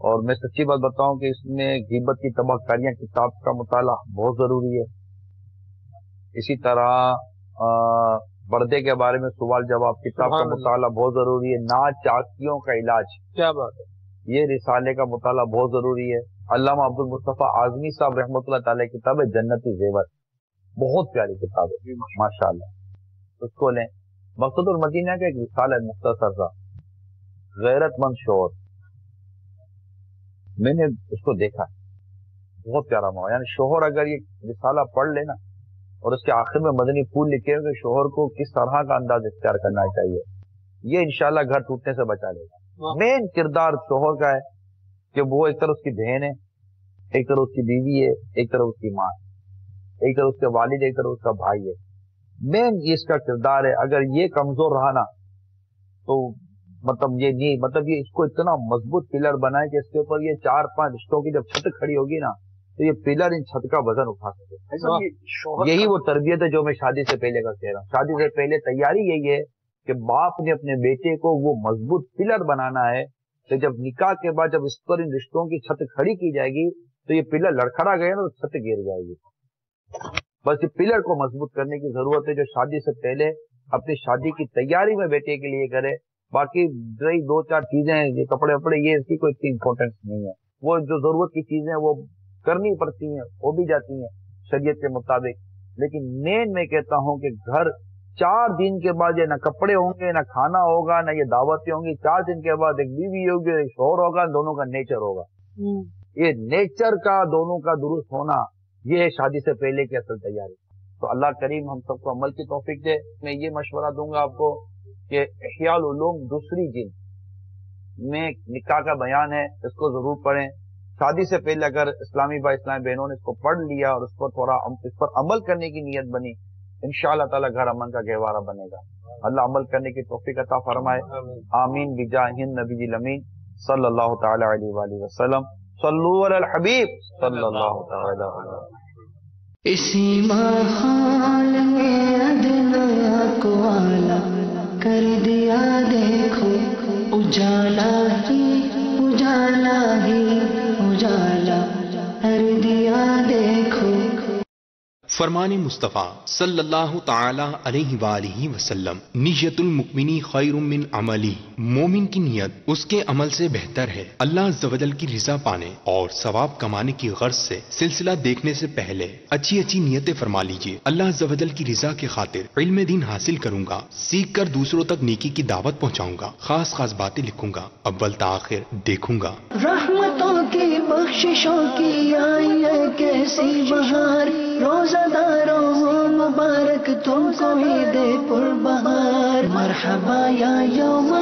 اور میں سچی بات بتاؤں کہ اس میں غیبت کی تباہ کاریاں کتاب کا مطالعہ بہت ضروری ہے. اسی طرح پردے کے بارے میں سوال جواب کتاب کا مطالعہ بہت ضروری ہے. ناچ چاکیوں کا علاج، کیا بات ہے، یہ رسالے کا مطالعہ بہت ضروری ہے. علامہ عبد المصطفیٰ اعظمی صاحب رحمۃ اللہ تعالی کتاب ہے جنتی زیور، بہت پیاری کتاب ہے ماشاء اللہ، اس کو لیں. مقصد المدینہ کا ایک رسالہ ہے مختصر سا، غیرت مند شوہر، میں نے اس کو دیکھا، بہت پیارا ماحول. یعنی شوہر اگر یہ رسالہ پڑھ لینا اور اس کے آخر میں مدنی پھول لکھے کہ شوہر کو کس طرح کا انداز اختیار کرنا چاہیے، یہ انشاءاللہ گھر ٹوٹنے سے بچا لے گا. مین کردار شوہر کا ہے کہ وہ ایک طرف اس کی بہن ہے، ایک طرف اس کی بیوی ہے، ایک طرف اس کی ماں ہے، ایک طرف اس کے والد، ایک طرف اس کا بھائی ہے. مین یہ اس کا کردار ہے. اگر یہ کمزور رہا نا تو مطلب یہ نہیں، مطلب یہ اس کو اتنا مضبوط پلر بنائے کہ اس کے اوپر یہ 4-5 رشتوں کی جب چھت کھڑی ہوگی نا تو یہ پلر ان چھت کا وزن اٹھا سکے. یہی وہ تربیت ہے جو میں شادی سے پہلے کا کہہ رہا ہوں. شادی سے پہلے تیاری یہی ہے کہ باپ نے اپنے بیٹے کو وہ مضبوط پلر بنانا ہے کہ جب نکاح کے بعد جب اس پر ان رشتوں کی چھت کھڑی کی جائے گی تو یہ پلر لڑکھڑا گئے نا تو چھت گر جائے گی. بس یہ پلر کو مضبوط کرنے کی ضرورت ہے جو شادی سے پہلے اپنی شادی کی تیاری میں بیٹے کے لیے کرے. باقی رہی 2-4 چیزیں یہ کپڑے وپڑے یہ اس کی کوئی اتنی امپورٹینس نہیں ہے. وہ جو ضرورت کی چیزیں وہ کرنی پڑتی ہیں، ہو بھی جاتی ہیں شریعت کے مطابق. لیکن مین میں کہتا ہوں کہ گھر 4 دن کے بعد یہ نہ کپڑے ہوں گے، نہ کھانا ہوگا، نہ یہ دعوتیں ہوں گی. 4 دن کے بعد ایک بیوی ہوگی، ایک شوہر ہوگا، دونوں کا نیچر ہوگا. یہ نیچر کا دونوں کا درست ہونا یہ ہے شادی سے پہلے کی اصل تیاری. تو اللہ کریم ہم سب کو عمل کی توفیق دے. میں یہ مشورہ دوں گا آپ کو کہ احیاء العلوم دوسری جلد میں نکاح کا بیان ہے، اس کو ضرور پڑھیں. شادی سے پہلے اگر اسلامی بھائی اسلامی بہنوں نے اس کو پڑھ لیا اور اس پر تھوڑا اس پر عمل کرنے کی نیت بنی، انشاءاللہ تعالی گھر امن کا گہوارہ بنے گا. اللہ عمل کرنے کی توفیق عطا فرمائے. آمین بجاہ النبی الامین صلی اللہ تعالی علیہ وآلہ وسلم. صلو علی الحبیب صلی اللہ تعالی علیہ وسلم. اسی ماحول میں ادنا کو آلہ کر دیا دیکھو، اجالا ہی اجالا ہی اجالا کر دیا دیکھو. فرمان مصطفیٰ صلی اللہ تعالی علیہ وآلہ وسلم، نیت المؤمنی خیر من عملی، مومن کی نیت اس کے عمل سے بہتر ہے. اللہ عز و جل کی رضا پانے اور ثواب کمانے کی غرض سے سلسلہ دیکھنے سے پہلے اچھی اچھی نیتیں فرما لیجئے. اللہ عز و جل کی رضا کی خاطر علم دین حاصل کروں گا، سیکھ کر دوسروں تک نیکی کی دعوت پہنچاؤں گا، خاص خاص باتیں لکھوں گا، اول تاخیر دیکھوں گا. رحمتوں کی بخششوں کی آئی ہے کیسی بہار، روزہ داروں مبارک تم کو عید پر بہار. مرحبا یا یوم